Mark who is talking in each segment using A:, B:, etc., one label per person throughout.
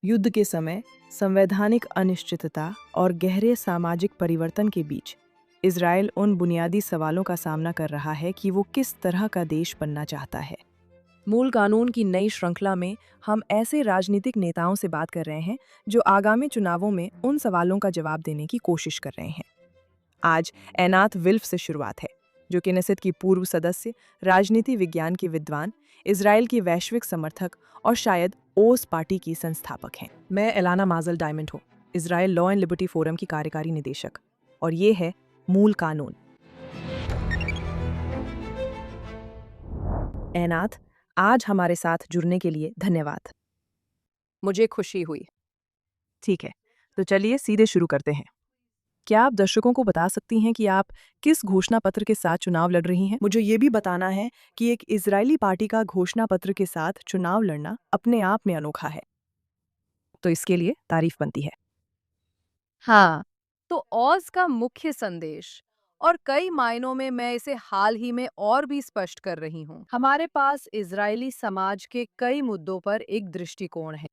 A: युद्ध के समय संवैधानिक अनिश्चितता और गहरे सामाजिक परिवर्तन के बीच इज़राइल उन बुनियादी सवालों का सामना कर रहा है कि वो किस तरह का देश बनना चाहता है। मूल कानून की नई श्रृंखला में हम ऐसे राजनीतिक नेताओं से बात कर रहे हैं जो आगामी चुनावों में उन सवालों का जवाब देने की कोशिश कर रहे हैं। आज एनात विल्फ से शुरुआत है, जो किनेसेट की पूर्व सदस्य, राजनीति विज्ञान की विद्वान, इजराइल की वैश्विक समर्थक और शायद ओस पार्टी की संस्थापक हैं। मैं एलाना माजल डायमंड हूँ, Israel law and liberty forum की कार्यकारी निदेशक, और ये है मूल कानून। एनात, आज हमारे साथ जुड़ने के लिए धन्यवाद।
B: मुझे खुशी हुई।
A: ठीक है, तो चलिए सीधे शुरू करते हैं। क्या आप दर्शकों को बता सकती हैं कि आप किस घोषणा पत्र के साथ चुनाव लड़ रही हैं? मुझे ये भी बताना है कि एक इजरायली पार्टी का घोषणा पत्र के साथ चुनाव लड़ना अपने आप में अनोखा है, तो इसके लिए तारीफ बनती है।
B: हाँ, तो ऑज का मुख्य संदेश, और कई मायनों में मैं इसे हाल ही में और भी स्पष्ट कर रही हूँ। हमारे पास इजरायली समाज के कई मुद्दों पर एक दृष्टिकोण है,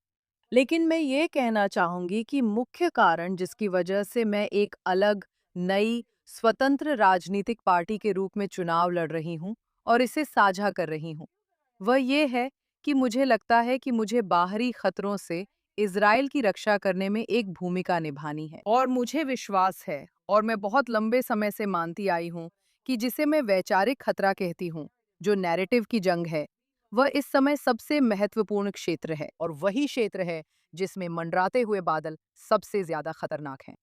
B: लेकिन मैं ये कहना चाहूंगी कि मुख्य कारण जिसकी वजह से मैं एक अलग, नई, स्वतंत्र राजनीतिक पार्टी के रूप में चुनाव लड़ रही हूँ और इसे साझा कर रही हूँ, वह ये है कि मुझे लगता है कि मुझे बाहरी खतरों से इजराइल की रक्षा करने में एक भूमिका निभानी है। और मुझे विश्वास है, और मैं बहुत लंबे समय से मानती आई हूँ, कि जिसे मैं वैचारिक खतरा कहती हूँ, जो नैरेटिव की जंग है, वह इस समय सबसे महत्वपूर्ण क्षेत्र है, और वही क्षेत्र है जिसमें मंडराते हुए बादल सबसे ज्यादा खतरनाक हैं।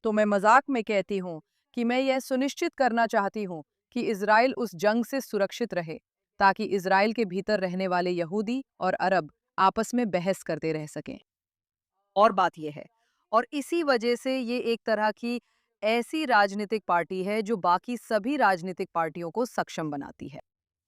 B: तो मैं मजाक में कहती हूँ कि मैं यह सुनिश्चित करना चाहती हूँ कि इजराइल उस जंग से सुरक्षित रहे, ताकि इजराइल के भीतर रहने वाले यहूदी और अरब आपस में बहस करते रह सकें। और बात यह है, और इसी वजह से ये एक तरह की ऐसी राजनीतिक पार्टी है जो बाकी सभी राजनीतिक पार्टियों को सक्षम बनाती है।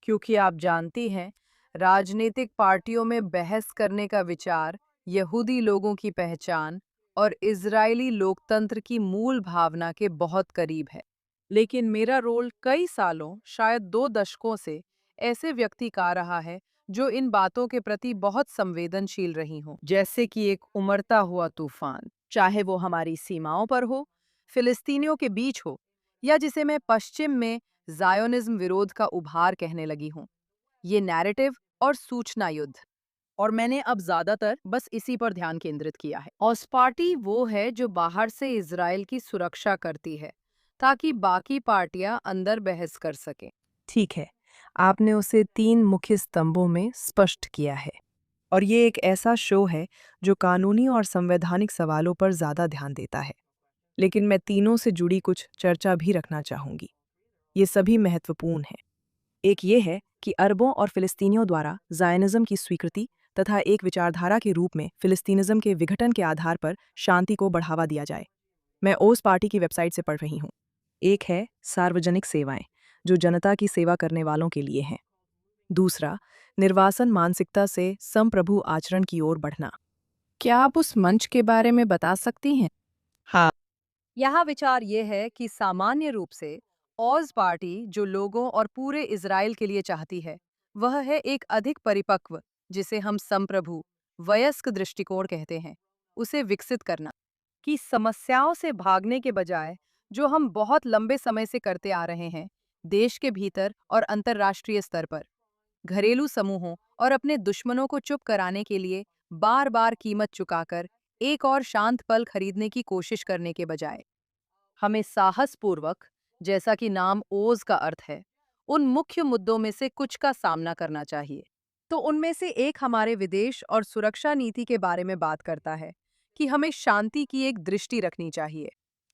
B: क्योंकि आप जानती हैं, राजनीतिक पार्टियों में बहस करने का विचार यहूदी लोगों की पहचान और इजरायली लोकतंत्र की मूल भावना के बहुत करीब है। लेकिन मेरा रोल कई सालों, शायद 2 दशकों से ऐसे व्यक्ति का रहा है जो इन बातों के प्रति बहुत संवेदनशील रही हों, जैसे कि एक उमड़ता हुआ तूफान, चाहे वो हमारी सीमाओं पर हो, फिलिस्तीनियों के बीच हो, या जिसे मैं पश्चिम में जायोनिज्म विरोध का उभार कहने लगी हूँ। ये नैरेटिव और सूचना युद्ध, और मैंने अब ज्यादातर बस इसी पर ध्यान केंद्रित किया है। ऑस पार्टी वो है जो बाहर से इजराइल की सुरक्षा करती है, ताकि बाकी पार्टियां अंदर बहस कर सकें।
A: ठीक है, आपने उसे 3 मुख्य स्तंभों में स्पष्ट किया है, और ये एक ऐसा शो है जो कानूनी और संवैधानिक सवालों पर ज़्यादा ध्यान देता है। लेकिन मैं तीनों से जुड़ी कुछ चर्चा भी रखना चाहूँगी। ये सभी महत्वपूर्ण हैं। एक ये है कि अरबों और फिलिस्तीनियों द्वारा ज़ायनिज़्म की स्वीकृति तथा एक विचारधारा के रूप में फिलिस्तीनिज़्म के विघटन के आधार पर शांति को बढ़ावा दिया जाए। मैं ओस पार्टी की वेबसाइट से पढ़ रही हूँ। एक है सार्वजनिक सेवाएं, जो जनता की सेवा करने वालों के लिए हैं। दूसरा, निर्वासन मानसिकता से संप्रभु आचरण की ओर बढ़ना।
B: क्या आप उस मंच के बारे में बता सकती हैं?
A: हाँ।
B: यहाँ विचार ये है कि सामान्य रूप से ऑज पार्टी जो लोगों और पूरे इजराइल के लिए चाहती है, वह है एक अधिक परिपक्व, जिसे हम संप्रभु, वयस्क दृष्टिकोण कहते हैं, उसे विकसित करना, कि समस्याओं से भागने के बजाय, जो हम बहुत लंबे समय से करते आ रहे हैं, देश के भीतर और अंतर्राष्ट्रीय स्तर पर, घरेलू समूहों और अपने दुश्मनों को चुप कराने के लिए बार बार कीमत चुकाकर एक और शांत पल खरीदने की कोशिश करने के बजाय, हमें साहसपूर्वक, जैसा कि नाम ओज का अर्थ है, उन मुख्य मुद्दों में से कुछ का सामना करना चाहिए। तो उनमें से एक हमारे विदेश और सुरक्षा नीति के बारे में बात करता है, कि हमें शांति की एक दृष्टि रखनी चाहिए।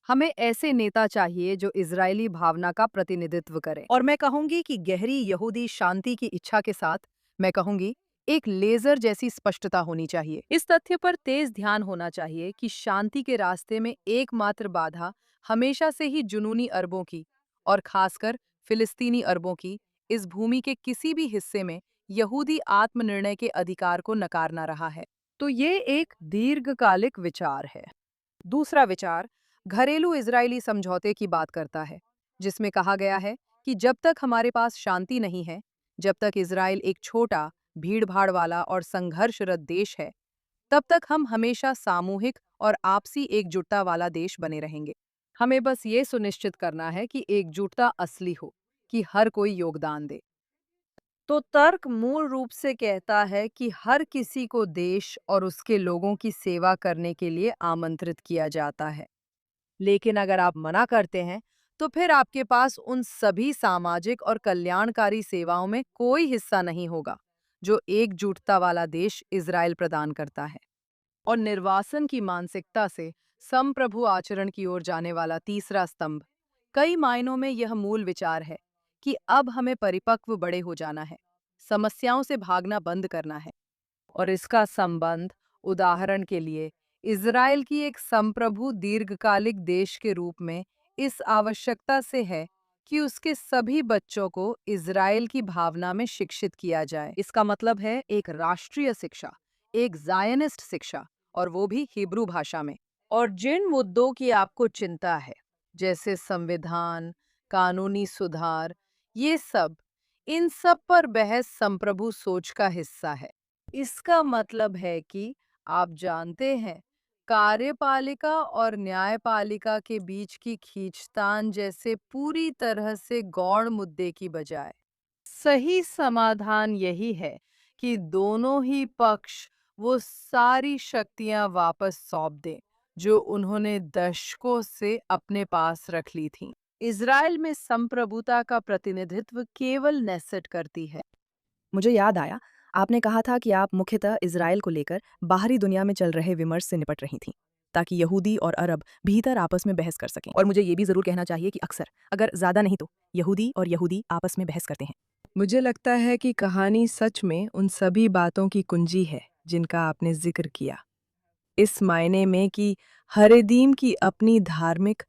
B: हमें ऐसे नेता चाहिए जो इजरायली भावना का प्रतिनिधित्व करें, और मैं कहूंगी कि गहरी यहूदी शांति की इच्छा के साथ, मैं कहूंगी, एक लेजर जैसी स्पष्टता होनी चाहिए। इस तथ्य पर तेज ध्यान होना चाहिए कि शांति के रास्ते में एकमात्र बाधा हमेशा से ही जुनूनी अरबों की, और खासकर फिलिस्तीनी अरबों की, इस भूमि के किसी भी हिस्से में यहूदी आत्मनिर्णय के अधिकार को नकारना रहा है। तो ये एक दीर्घकालिक विचार है। दूसरा विचार घरेलू इजरायली समझौते की बात करता है, जिसमें कहा गया है कि जब तक हमारे पास शांति नहीं है, जब तक इजराइल एक छोटा, भीड़भाड़ वाला और संघर्षरत देश है, तब तक हम हमेशा सामूहिक और आपसी एकजुटता वाला देश बने रहेंगे। हमें बस ये सुनिश्चित करना है कि एकजुटता असली हो, कि हर कोई योगदान दे। तो तर्क मूल रूप से कहता है कि हर किसी को देश और उसके लोगों की सेवा करने के लिए आमंत्रित किया जाता है। लेकिन अगर आप मना करते हैं, तो फिर आपके पास उन सभी सामाजिक और कल्याणकारी सेवाओं में कोई हिस्सा नहीं होगा, जो एकजुटता वाला देश इज़राइल प्रदान करता है। और निर्वासन की मानसिकता से संप्रभु आचरण की ओर जाने वाला तीसरा स्तंभ, कई मायनों में यह मूल विचार है कि अब हमें परिपक्व बड़े हो जाना है, समस्याओं से भागना बंद करना है। और इसका संबंध, उदाहरण के लिए, इज़राइल की एक संप्रभु दीर्घकालिक देश के रूप में इस आवश्यकता से है कि उसके सभी बच्चों को इज़राइल की भावना में शिक्षित किया जाए। इसका मतलब है एक राष्ट्रीय शिक्षा, एक ज़ायनिस्ट शिक्षा, और वो भी हिब्रू भाषा में। और जिन मुद्दों की आपको चिंता है, जैसे संविधान, कानूनी सुधार, ये सब, इन सब पर बहस संप्रभु सोच का हिस्सा है। इसका मतलब है कि आप जानते हैं, कार्यपालिका और न्यायपालिका के बीच की खींचतान जैसे पूरी तरह से गौण मुद्दे की बजाय सही समाधान यही है कि दोनों ही पक्ष वो सारी शक्तियां वापस सौंप दें जो उन्होंने दशकों से अपने पास रख ली थीं। इज़राइल में संप्रभुता का प्रतिनिधित्व केवल नेसेट करती है।
A: मुझे याद आया, आपने कहा था कि आप मुख्यतः इज़राइल को लेकर बाहरी दुनिया में चल रहे विमर्श से निपट रही थीं, ताकि यहूदी और अरब भीतर आपस में बहस कर सकें। और मुझे ये भी ज़रूर कहना चाहिए कि अक्सर, अगर ज़्यादा नहीं तो, यहूदी आपस में बहस करते हैं। मुझे लगता है कि कहानी सच में उन सभी बातों की कुंजी है जिनका आपने जिक्र किया, इस मायने में कि हरेदीम की अपनी धार्मिक,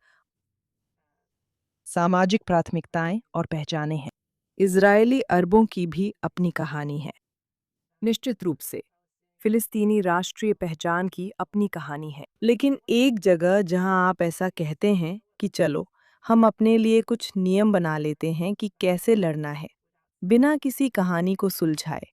A: सामाजिक प्राथमिकताएं और पहचानें हैं। इज़राइली अरबों की भी अपनी कहानी है। निश्चित रूप से फिलिस्तीनी राष्ट्रीय पहचान की अपनी कहानी है। लेकिन एक जगह जहां आप ऐसा कहते हैं कि चलो हम अपने लिए कुछ नियम बना लेते हैं कि कैसे लड़ना है, बिना किसी कहानी को सुलझाए,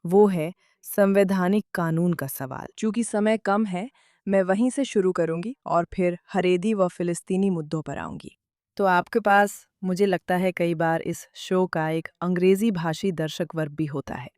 A: वो है संवैधानिक कानून का सवाल। चूंकि समय कम है, मैं वहीं से शुरू करूंगी और फिर हरेदी व फिलिस्तीनी मुद्दों पर आऊंगी। तो आपके पास, मुझे लगता है, कई बार इस शो का एक अंग्रेजी भाषी दर्शक वर्ग भी होता है।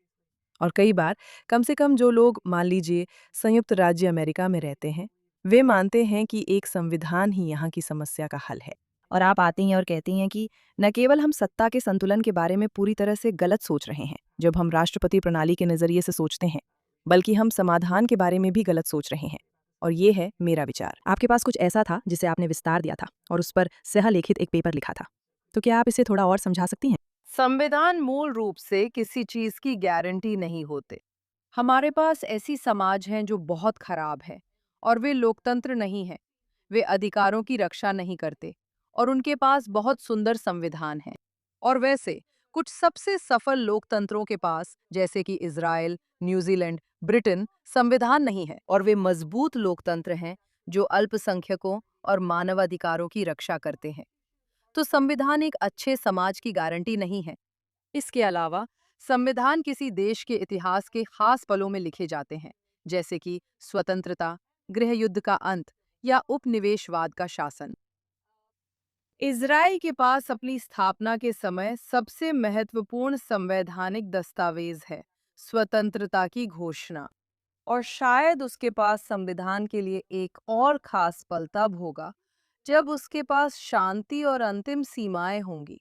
A: और कई बार, कम से कम जो लोग, मान लीजिए, संयुक्त राज्य अमेरिका में रहते हैं, वे मानते हैं कि एक संविधान ही यहाँ की समस्या का हल है। और आप आती हैं और कहती हैं कि न केवल हम सत्ता के संतुलन के बारे में पूरी तरह से गलत सोच रहे हैं जब हम राष्ट्रपति प्रणाली के नज़रिए से सोचते हैं, बल्कि हम समाधान के बारे में भी गलत सोच रहे हैं। और ये है मेरा विचार। आपके पास कुछ ऐसा था जिसे आपने विस्तार दिया था और उस पर सहलेखित एक पेपर लिखा था। तो क्या आप इसे थोड़ा और समझा सकती हैं?
B: संविधान मूल रूप से किसी चीज की गारंटी नहीं होते। हमारे पास ऐसी समाज हैं जो बहुत खराब है, और वे लोकतंत्र नहीं है। वे अधिकारों की रक्षा नहीं करते, और उनके पास बहुत सुंदर संविधान है। और वैसे कुछ सबसे सफल लोकतंत्रों के पास, जैसे कि इज़राइल, न्यूजीलैंड, ब्रिटेन, संविधान नहीं है, और वे मजबूत लोकतंत्र हैं जो अल्पसंख्यकों और मानवाधिकारों की रक्षा करते हैं। तो संविधान एक अच्छे समाज की गारंटी नहीं है। इसके अलावा, संविधान किसी देश के इतिहास के खास पलों में लिखे जाते हैं, जैसे कि स्वतंत्रता, गृह युद्ध का अंत, या उपनिवेशवाद का शासन। इज़राइल के पास अपनी स्थापना के समय सबसे महत्वपूर्ण संवैधानिक दस्तावेज है स्वतंत्रता की घोषणा। और शायद उसके पास संविधान के लिए एक और खास पल तब होगा जब उसके पास शांति और अंतिम सीमाएं होंगी,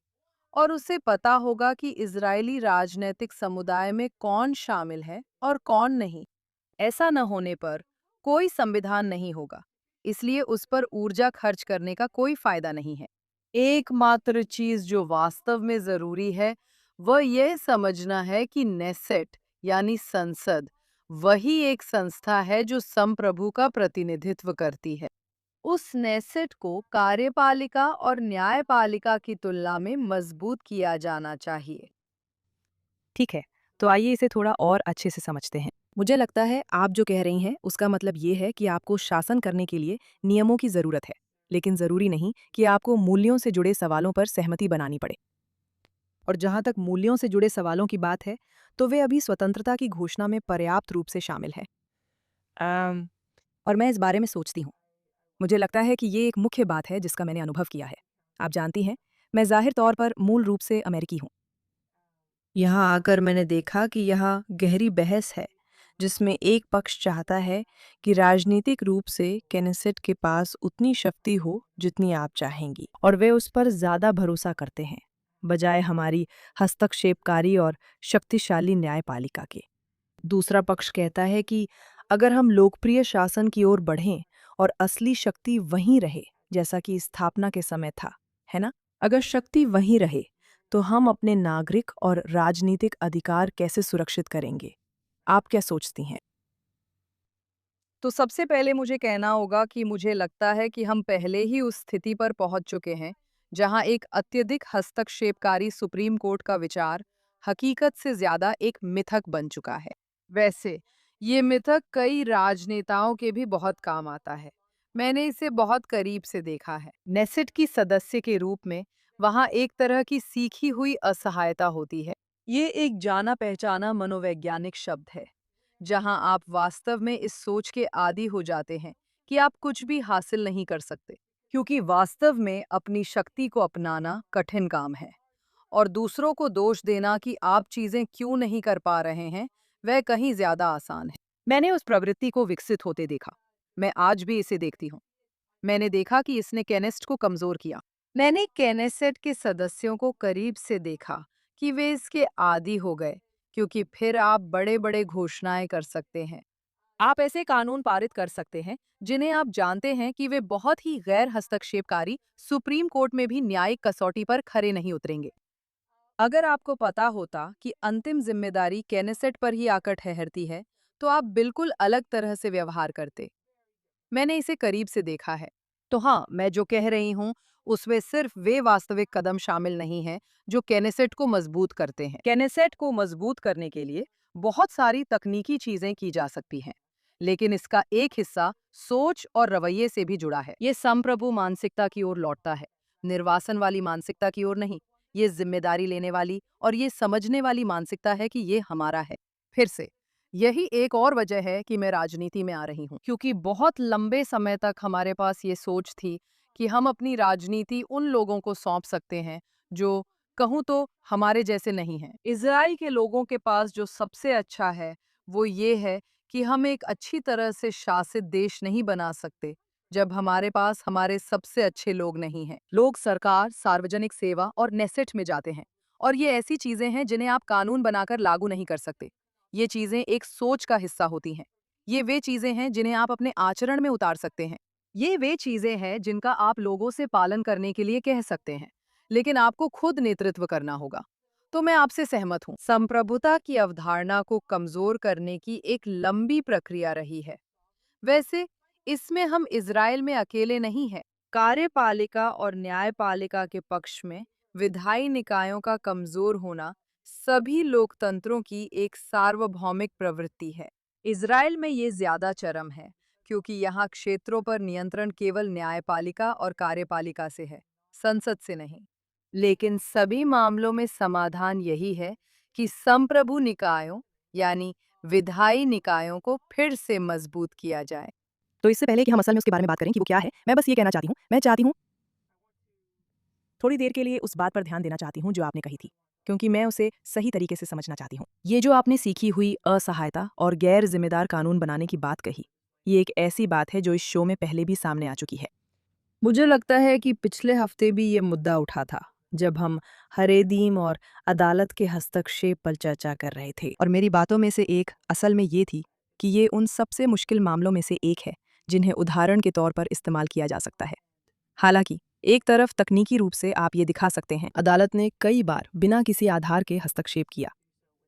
B: और उसे पता होगा कि इजरायली राजनीतिक समुदाय में कौन शामिल है और कौन नहीं। ऐसा न होने पर कोई संविधान नहीं होगा, इसलिए उस पर ऊर्जा खर्च करने का कोई फायदा नहीं है। एकमात्र चीज जो वास्तव में जरूरी है, वह यह समझना है कि नेसेट, यानी संसद, वही एक संस्था है जो संप्रभु का प्रतिनिधित्व करती है। उस नेसेट को कार्यपालिका और न्यायपालिका की तुलना में मजबूत किया जाना चाहिए।
A: ठीक है, तो आइए इसे थोड़ा और अच्छे से समझते हैं। मुझे लगता है आप जो कह रही हैं उसका मतलब ये है कि आपको शासन करने के लिए नियमों की ज़रूरत है, लेकिन ज़रूरी नहीं कि आपको मूल्यों से जुड़े सवालों पर सहमति बनानी पड़े। और जहाँ तक मूल्यों से जुड़े सवालों की बात है, तो वे अभी स्वतंत्रता की घोषणा में पर्याप्त रूप से शामिल हैं। और मैं इस बारे में सोचती हूँ। मुझे लगता है कि ये एक मुख्य बात है जिसका मैंने अनुभव किया है। आप जानती हैं, मैं ज़ाहिर तौर पर मूल रूप से अमेरिकी हूँ। यहाँ आकर मैंने देखा कि यहाँ गहरी बहस है, जिसमें एक पक्ष चाहता है कि राजनीतिक रूप से केनेसेट के पास उतनी शक्ति हो जितनी आप चाहेंगी, और वे उस पर ज़्यादा भरोसा करते हैं, बजाय हमारी हस्तक्षेपकारी और शक्तिशाली न्यायपालिका के। दूसरा पक्ष कहता है कि अगर हम लोकप्रिय शासन की ओर बढ़ें और असली शक्ति वहीं रहे, जैसा कि स्थापना के समय था, है ना? अगर शक्ति वहीं रहे, तो हम अपने नागरिक और राजनीतिक अधिकार कैसे सुरक्षित करेंगे? आप क्या सोचती हैं?
B: तो सबसे पहले मुझे कहना होगा कि मुझे लगता है कि हम पहले ही उस स्थिति पर पहुंच चुके हैं जहां एक अत्यधिक हस्तक्षेपकारी सुप्रीम कोर्ट का विचार हकीकत से ज्यादा एक मिथक बन चुका है। वैसे ये मिथक कई राजनेताओं के भी बहुत काम आता है। मैंने इसे बहुत करीब से देखा है। नेसेट की सदस्य के रूप में वहां एक तरह की सीखी हुई असहायता होती है। ये एक जाना पहचाना मनोवैज्ञानिक शब्द है, जहां आप वास्तव में इस सोच के आदी हो जाते हैं कि आप कुछ भी हासिल नहीं कर सकते, क्योंकि वास्तव में अपनी शक्ति को अपनाना कठिन काम है और दूसरों को दोष देना कि आप चीजें क्यों नहीं कर पा रहे हैं, वह कहीं ज्यादा आसान है। मैंने उस प्रवृत्ति को विकसित होते देखा। मैं आज भी इसे देखती हूँ। मैंने देखा कि इसने केनेस्ट को कमजोर किया। मैंने केनेसेट के सदस्यों को करीब से देखा कि वे इसके आदी हो गए, क्योंकि फिर आप बड़े-बड़े घोषणाएं कर सकते हैं। आप ऐसे कानून पारित कर सकते हैं जिन्हें आप जानते हैं कि वे बहुत ही गैर हस्तक्षेपकारी सुप्रीम कोर्ट में भी न्यायिक कसौटी पर खरे नहीं उतरेंगे। अगर आपको पता होता कि अंतिम जिम्मेदारी केनेसेट पर ही आकर ठहरती है, तो आप बिल्कुल अलग तरह से व्यवहार करते। मैंने इसे करीब से देखा है। तो हाँ, मैं जो कह रही हूँ, उसमें सिर्फ वे वास्तविक कदम शामिल नहीं हैं जो केनेसेट को मजबूत करते हैं। केनेसेट को मजबूत करने के लिए बहुत सारी तकनीकी चीजें की जा सकती हैं, लेकिन इसका एक हिस्सा सोच और रवैये से भी जुड़ा है। ये संप्रभु मानसिकता की ओर लौटता है, निर्वासन वाली मानसिकता की ओर नहीं। ये जिम्मेदारी लेने वाली और ये समझने वाली मानसिकता है कि ये हमारा है। फिर से, यही एक और वजह है कि मैं राजनीति में आ रही हूँ, क्योंकि बहुत लंबे समय तक हमारे पास ये सोच थी कि हम अपनी राजनीति उन लोगों को सौंप सकते हैं जो, कहूँ तो, हमारे जैसे नहीं हैं। इजराइल के लोगों के पास जो सबसे अच्छा है वो ये है कि हम एक अच्छी तरह से शासित देश नहीं बना सकते जब हमारे पास हमारे सबसे अच्छे लोग नहीं हैं। लोग सरकार, सार्वजनिक सेवा और नेसेट में जाते हैं, और ये ऐसी चीजें हैं जिन्हें आप कानून बनाकर लागू नहीं कर सकते। ये चीजें एक सोच का हिस्सा होती हैं। ये वे चीजें हैं जिन्हें आप अपने आचरण में उतार सकते हैं। ये वे चीजें हैं जिनका आप लोगों से पालन करने के लिए कह सकते हैं, लेकिन आपको खुद नेतृत्व करना होगा। तो मैं आपसे सहमत हूँ। संप्रभुता की अवधारणा को कमजोर करने की एक लंबी प्रक्रिया रही है। वैसे इसमें हम इजराइल में अकेले नहीं हैं। कार्यपालिका और न्यायपालिका के पक्ष में विधायी निकायों का कमजोर होना सभी लोकतंत्रों की एक सार्वभौमिक प्रवृत्ति है। इजराइल में ये ज्यादा चरम है, क्योंकि यहाँ क्षेत्रों पर नियंत्रण केवल न्यायपालिका और कार्यपालिका से है, संसद से नहीं। लेकिन सभी मामलों में समाधान यही है कि संप्रभु निकायों, यानी विधायी निकायों को फिर से मजबूत किया जाए।
A: तो इससे पहले कि हम असल में उसके बारे में बात करें कि वो क्या है, मैं बस ये कहना चाहती हूँ, थोड़ी देर के लिए उस बात पर ध्यान देना चाहती हूँ जो आपने कही थी, क्योंकि मैं उसे सही तरीके से समझना चाहती हूँ। ये जो आपने सीखी हुई असहायता और गैर जिम्मेदार कानून बनाने की बात कही, ये एक ऐसी बात है जो इस शो में पहले भी सामने आ चुकी है। मुझे लगता है कि पिछले हफ्ते भी ये मुद्दा उठा था, जब हम हरेदीम और अदालत के हस्तक्षेप पर चर्चा कर रहे थे, और मेरी बातों में से एक असल में ये थी कि ये उन सबसे मुश्किल मामलों में से एक है जिन्हें उदाहरण के तौर पर इस्तेमाल किया जा सकता है। हालांकि एक तरफ तकनीकी रूप से आप ये दिखा सकते हैं, अदालत ने कई बार बिना किसी आधार के हस्तक्षेप किया।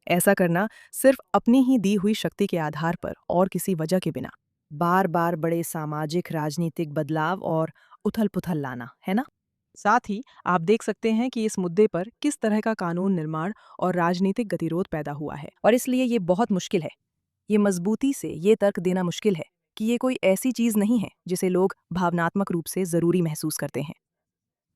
A: ऐसा करना सिर्फ अपनी ही दी हुई शक्ति के आधार पर और किसी वजह के बिना बार बार बड़े सामाजिक राजनीतिक बदलाव और उथल पुथल लाना है ना। साथ ही आप देख सकते हैं कि इस मुद्दे पर किस तरह का कानून निर्माण और राजनीतिक गतिरोध पैदा हुआ है, और इसलिए ये बहुत मुश्किल है। ये मजबूती से ये तर्क देना मुश्किल है कि ये कोई ऐसी चीज नहीं है जिसे लोग भावनात्मक रूप से जरूरी महसूस करते हैं।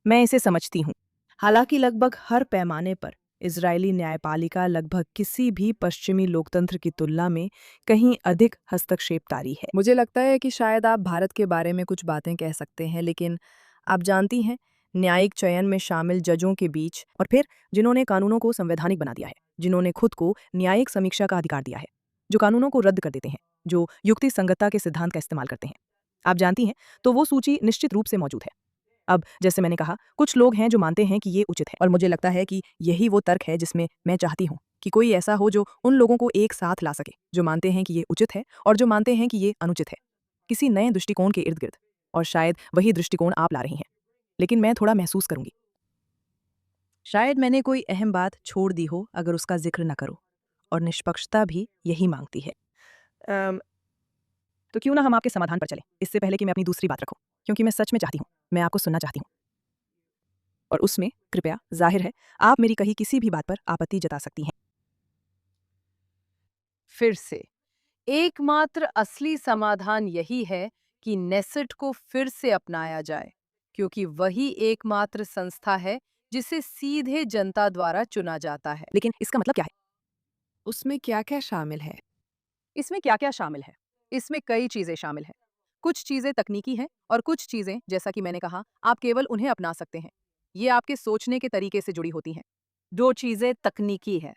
A: मैं इसे समझती हूँ। हालांकि लगभग हर पैमाने पर इजरायली न्यायपालिका लगभग किसी भी पश्चिमी लोकतंत्र की तुलना में कहीं अधिक हस्तक्षेपकारी है।
C: मुझे लगता है कि शायद आप भारत के बारे में कुछ बातें कह सकते हैं, लेकिन आप जानती हैं, न्यायिक चयन में शामिल जजों के बीच
A: और फिर जिन्होंने कानूनों को संवैधानिक बना दिया है, जिन्होंने खुद को न्यायिक समीक्षा का अधिकार दिया है, जो कानूनों को रद्द कर देते हैं, जो युक्ति संगतता के सिद्धांत का इस्तेमाल करते हैं, आप जानती हैं, तो वो सूची निश्चित रूप से मौजूद है। अब जैसे मैंने कहा, कुछ लोग हैं जो मानते हैं कि ये उचित है, और मुझे लगता है कि यही वो तर्क है जिसमें मैं चाहती हूँ कि कोई ऐसा हो जो उन लोगों को एक साथ ला सके, जो मानते हैं कि ये उचित है और जो मानते हैं कि ये अनुचित है, किसी नए दृष्टिकोण के इर्द गिर्द। और शायद वही दृष्टिकोण आप ला रही हैं, लेकिन मैं थोड़ा महसूस करूंगी, शायद मैंने कोई अहम बात छोड़ दी हो अगर उसका जिक्र न करो, और निष्पक्षता भी यही मांगती है। तो क्यों ना हम आपके समाधान पर चलें, इससे पहले कि मैं अपनी दूसरी बात रखूं, क्योंकि मैं सच में चाहती हूं, मैं आपको सुनना चाहती हूं, और उसमें कृपया जाहिर है आप मेरी कही किसी भी बात पर आपत्ति जता सकती हैं।
B: फिर से एकमात्र असली समाधान यही है कि नेसेट को फिर से अपनाया जाए, क्योंकि वही एकमात्र संस्था है जिसे सीधे जनता द्वारा चुना जाता है।
A: लेकिन इसका मतलब क्या है?
C: उसमें क्या क्या शामिल है?
B: इसमें क्या क्या शामिल है? इसमें कई चीजें शामिल हैं। कुछ चीजें तकनीकी हैं और कुछ चीजें, जैसा कि मैंने कहा, आप केवल उन्हें अपना सकते हैं। ये आपके सोचने के तरीके से जुड़ी होती हैं। दो चीजें तकनीकी हैं।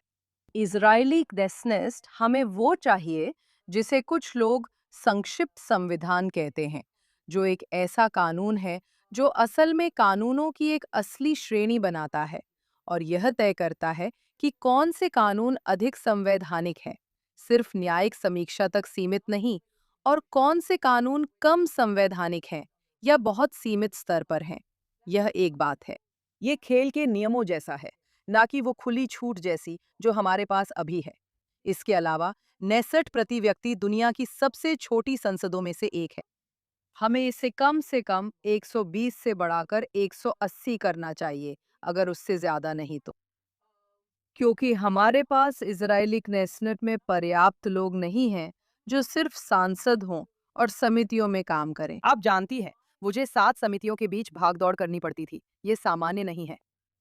B: इजरायली नेशनिस्ट हमें वो चाहिए जिसे कुछ लोग संक्षिप्त संविधान कहते हैं, जो एक ऐसा कानून है जो असल में कानूनों की एक असली श्रेणी बनाता है और यह तय करता है कि कौन से कानून अधिक संवैधानिक हैं, सिर्फ न्यायिक समीक्षा तक सीमित नहीं, और कौन से कानून कम संवैधानिक हैं या बहुत सीमित स्तर पर हैं। यह एक बात है। ये खेल के नियमों जैसा है, ना कि वो खुली छूट जैसी जो हमारे पास अभी है। इसके अलावा 69 प्रति व्यक्ति दुनिया की सबसे छोटी संसदों में से एक है। हमें इसे कम से कम 120 से बढ़ाकर 180 करना चाहिए, अगर उससे ज्यादा नहीं तो। क्योंकि हमारे पास इजरायली कनेसेट में पर्याप्त लोग नहीं हैं जो सिर्फ सांसद हों और समितियों में काम करें। आप जानती हैं, मुझे 7 समितियों के बीच भागदौड़ करनी पड़ती थी। ये सामान्य नहीं है।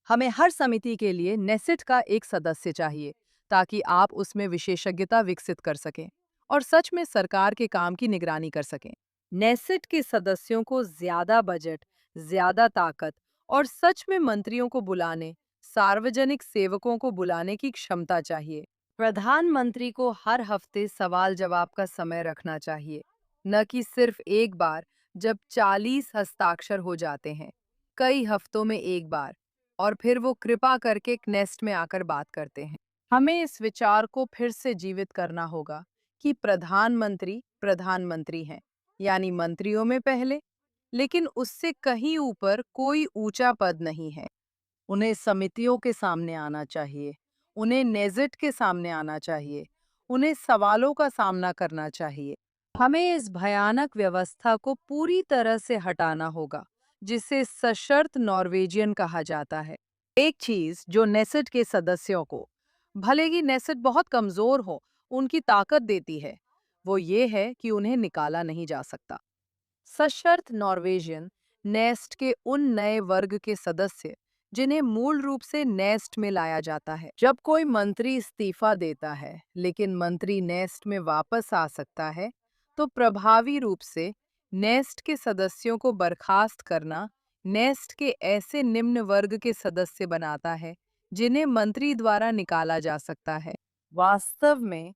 B: हमें हर समिति के लिए नेसेट का एक सदस्य चाहिए, ताकि आप उसमें विशेषज्ञता विकसित कर सकें और सच में सरकार के काम की निगरानी कर सकें। नेसेट के सदस्यों को ज्यादा बजट, ज्यादा ताकत और सच में मंत्रियों को बुलाने, सार्वजनिक सेवकों को बुलाने की क्षमता चाहिए। प्रधानमंत्री को हर हफ्ते सवाल जवाब का समय रखना चाहिए, न कि सिर्फ एक बार जब 40 हस्ताक्षर हो जाते हैं, कई हफ्तों में एक बार, और फिर वो कृपा करके क्नेस्ट में आकर बात करते हैं। हमें इस विचार को फिर से जीवित करना होगा कि प्रधानमंत्री प्रधानमंत्री हैं, यानी मंत्रियों में पहले, लेकिन उससे कहीं ऊपर कोई ऊंचा पद नहीं है। उन्हें समितियों के सामने आना चाहिए, उन्हें नेज़िट के सामने आना चाहिए, उन्हें सवालों का सामना करना चाहिए। हमें इस भयानक व्यवस्था को पूरी तरह से हटाना होगा, जिसे सशर्त नॉर्वेजियन कहा जाता है। एक चीज जो नेसेट के सदस्यों को, भले ही नेसेट बहुत कमजोर हो, उनकी ताकत देती है, वो ये है कि उन्हें निकाला नहीं जा सकता। सशर्त नॉर्वेजियन नेस्ट के उन नए वर्ग के सदस्य जिन्हें मूल रूप से नेस्ट में लाया जाता है। जब कोई मंत्री इस्तीफा देता है लेकिन मंत्री नेस्ट में वापस आ सकता है, तो प्रभावी रूप से नेस्ट के सदस्यों को बर्खास्त करना नेस्ट के ऐसे निम्न वर्ग के सदस्य बनाता है जिन्हें मंत्री द्वारा निकाला जा सकता है। वास्तव में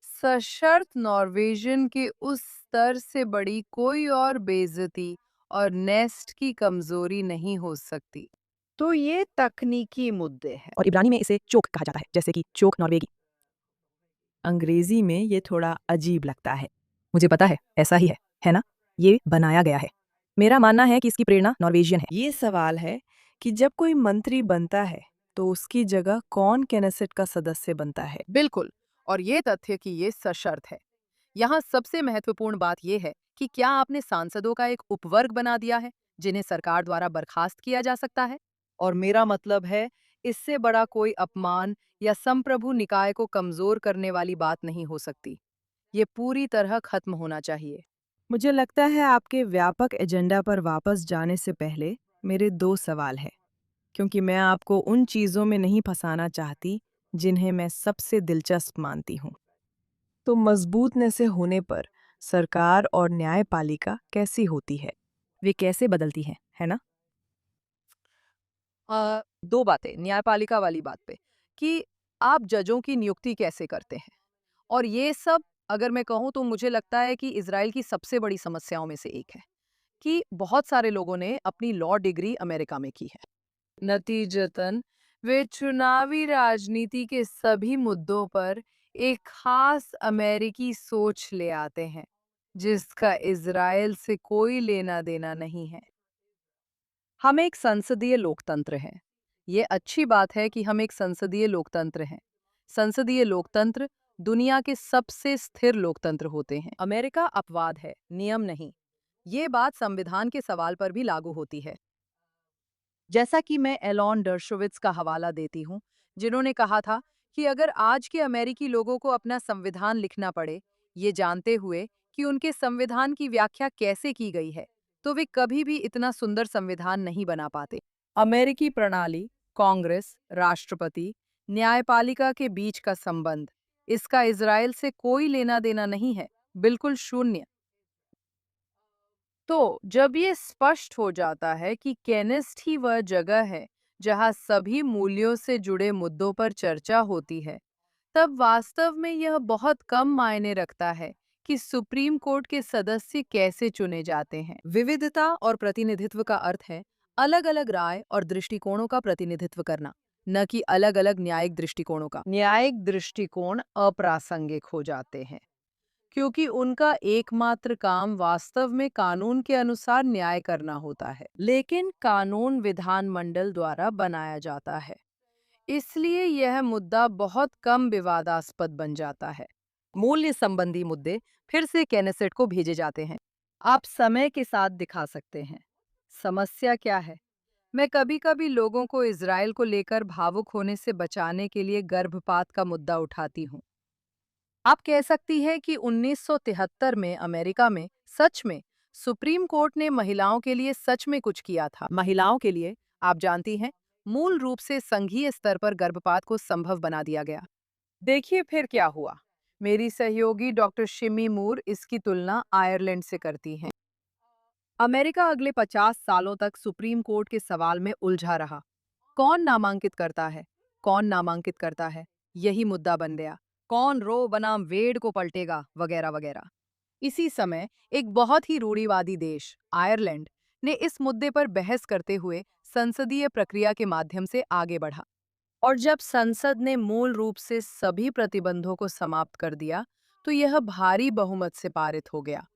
B: सशर्त नॉर्वेजियन के उस स्तर से बड़ी कोई और बेइज्जती और नेस्ट की कमजोरी नहीं हो सकती। तो ये तकनीकी मुद्दे हैं।
A: और इब्रानी में इसे चोक कहा जाता है, जैसे कि चोक नॉर्वेगी। अंग्रेजी में ये थोड़ा अजीब लगता है, मुझे पता है, ऐसा ही है ना? ये बनाया गया है। मेरा मानना है कि इसकी प्रेरणा नॉर्वेजियन है। ये सवाल है कि जब कोई मंत्री बनता है तो उसकी जगह कौन केनेसेट का सदस्य बनता है।
B: बिल्कुल, और ये तथ्य कि ये सशर्त है। यहाँ सबसे महत्वपूर्ण बात यह है कि क्या आपने सांसदों का एक उपवर्ग बना दिया है जिन्हें सरकार द्वारा बर्खास्त किया जा सकता है। और मेरा मतलब है, इससे बड़ा कोई अपमान या संप्रभु निकाय को कमजोर करने वाली बात नहीं हो सकती। ये पूरी तरह खत्म होना चाहिए।
A: मुझे लगता है आपके व्यापक एजेंडा पर वापस जाने से पहले मेरे 2 सवाल हैं। क्योंकि मैं आपको उन चीज़ों में नहीं फंसाना चाहती जिन्हें मैं सबसे दिलचस्प मानती हूँ। तो मजबूत न से होने पर सरकार और न्यायपालिका कैसी होती है?
C: वे कैसे बदलती हैं, है ना?
B: दो बातें न्यायपालिका वाली बात पे कि आप जजों की नियुक्ति कैसे करते हैं और ये सब अगर मैं कहूँ तो मुझे लगता है कि इजराइल की सबसे बड़ी समस्याओं में से एक है कि बहुत सारे लोगों ने अपनी लॉ डिग्री अमेरिका में की है। नतीजतन वे चुनावी राजनीति के सभी मुद्दों पर एक खास अमेरिकी सोच ले आते हैं जिसका इजराइल से कोई लेना देना नहीं है। हम एक संसदीय लोकतंत्र हैं। ये अच्छी बात है कि हम एक संसदीय लोकतंत्र हैं। संसदीय लोकतंत्र दुनिया के सबसे स्थिर लोकतंत्र होते हैं। अमेरिका अपवाद है, नियम नहीं। ये बात संविधान के सवाल पर भी लागू होती है। जैसा कि मैं एलॉन डर्शोविट्स का हवाला देती हूँ, जिन्होंने कहा था कि अगर आज के अमेरिकी लोगों को अपना संविधान लिखना पड़े, ये जानते हुए कि उनके संविधान की व्याख्या कैसे की गई है, तो वे कभी भी इतना सुंदर संविधान नहीं बना पाते। अमेरिकी प्रणाली, कांग्रेस, राष्ट्रपति, न्यायपालिका के बीच का संबंध, इसका इजराइल से कोई लेना देना नहीं है, बिल्कुल शून्य। तो जब ये स्पष्ट हो जाता है कि केनिस्ट ही वह जगह है जहां सभी मूल्यों से जुड़े मुद्दों पर चर्चा होती है, तब वास्तव में यह बहुत कम मायने रखता है कि सुप्रीम कोर्ट के सदस्य कैसे चुने जाते हैं। विविधता और प्रतिनिधित्व का अर्थ है अलग-अलग राय और दृष्टिकोणों का प्रतिनिधित्व करना, न कि अलग-अलग न्यायिक दृष्टिकोणों का। न्यायिक दृष्टिकोण अप्रासंगिक हो जाते हैं क्योंकि उनका एकमात्र काम वास्तव में कानून के अनुसार न्याय करना होता है, लेकिन कानून विधानमंडल द्वारा बनाया जाता है। इसलिए यह मुद्दा बहुत कम विवादास्पद बन जाता है। मूल्य संबंधी मुद्दे फिर से केनेसेट को भेजे जाते हैं। आप समय के साथ दिखा सकते हैं। समस्या क्या है? मैं कभी-कभी लोगों को इजराइल को लेकर भावुक होने से बचाने के लिए गर्भपात का मुद्दा उठाती हूँ। आप कह सकती हैं कि 1973 में अमेरिका में सच में सुप्रीम कोर्ट ने महिलाओं के लिए सच में कुछ किया था। महिलाओं के लिए, आप जानती हैं, मूल रूप से संघीय स्तर पर गर्भपात को संभव बना दिया गया। देखिए फिर क्या हुआ। मेरी सहयोगी डॉक्टर शिमी मूर इसकी तुलना आयरलैंड से करती हैं। अमेरिका अगले 50 सालों तक सुप्रीम कोर्ट के सवाल में उलझा रहा। कौन नामांकित करता है? कौन नामांकित करता है? यही मुद्दा बन गया। कौन रो बनाम वेड को पलटेगा, वगैरह वगैरह। इसी समय एक बहुत ही रूढ़िवादी देश आयरलैंड ने इस मुद्दे पर बहस करते हुए संसदीय प्रक्रिया के माध्यम से आगे बढ़ा। और जब संसद ने मूल रूप से सभी प्रतिबंधों को समाप्त कर दिया, तो यह भारी बहुमत से पारित हो गया।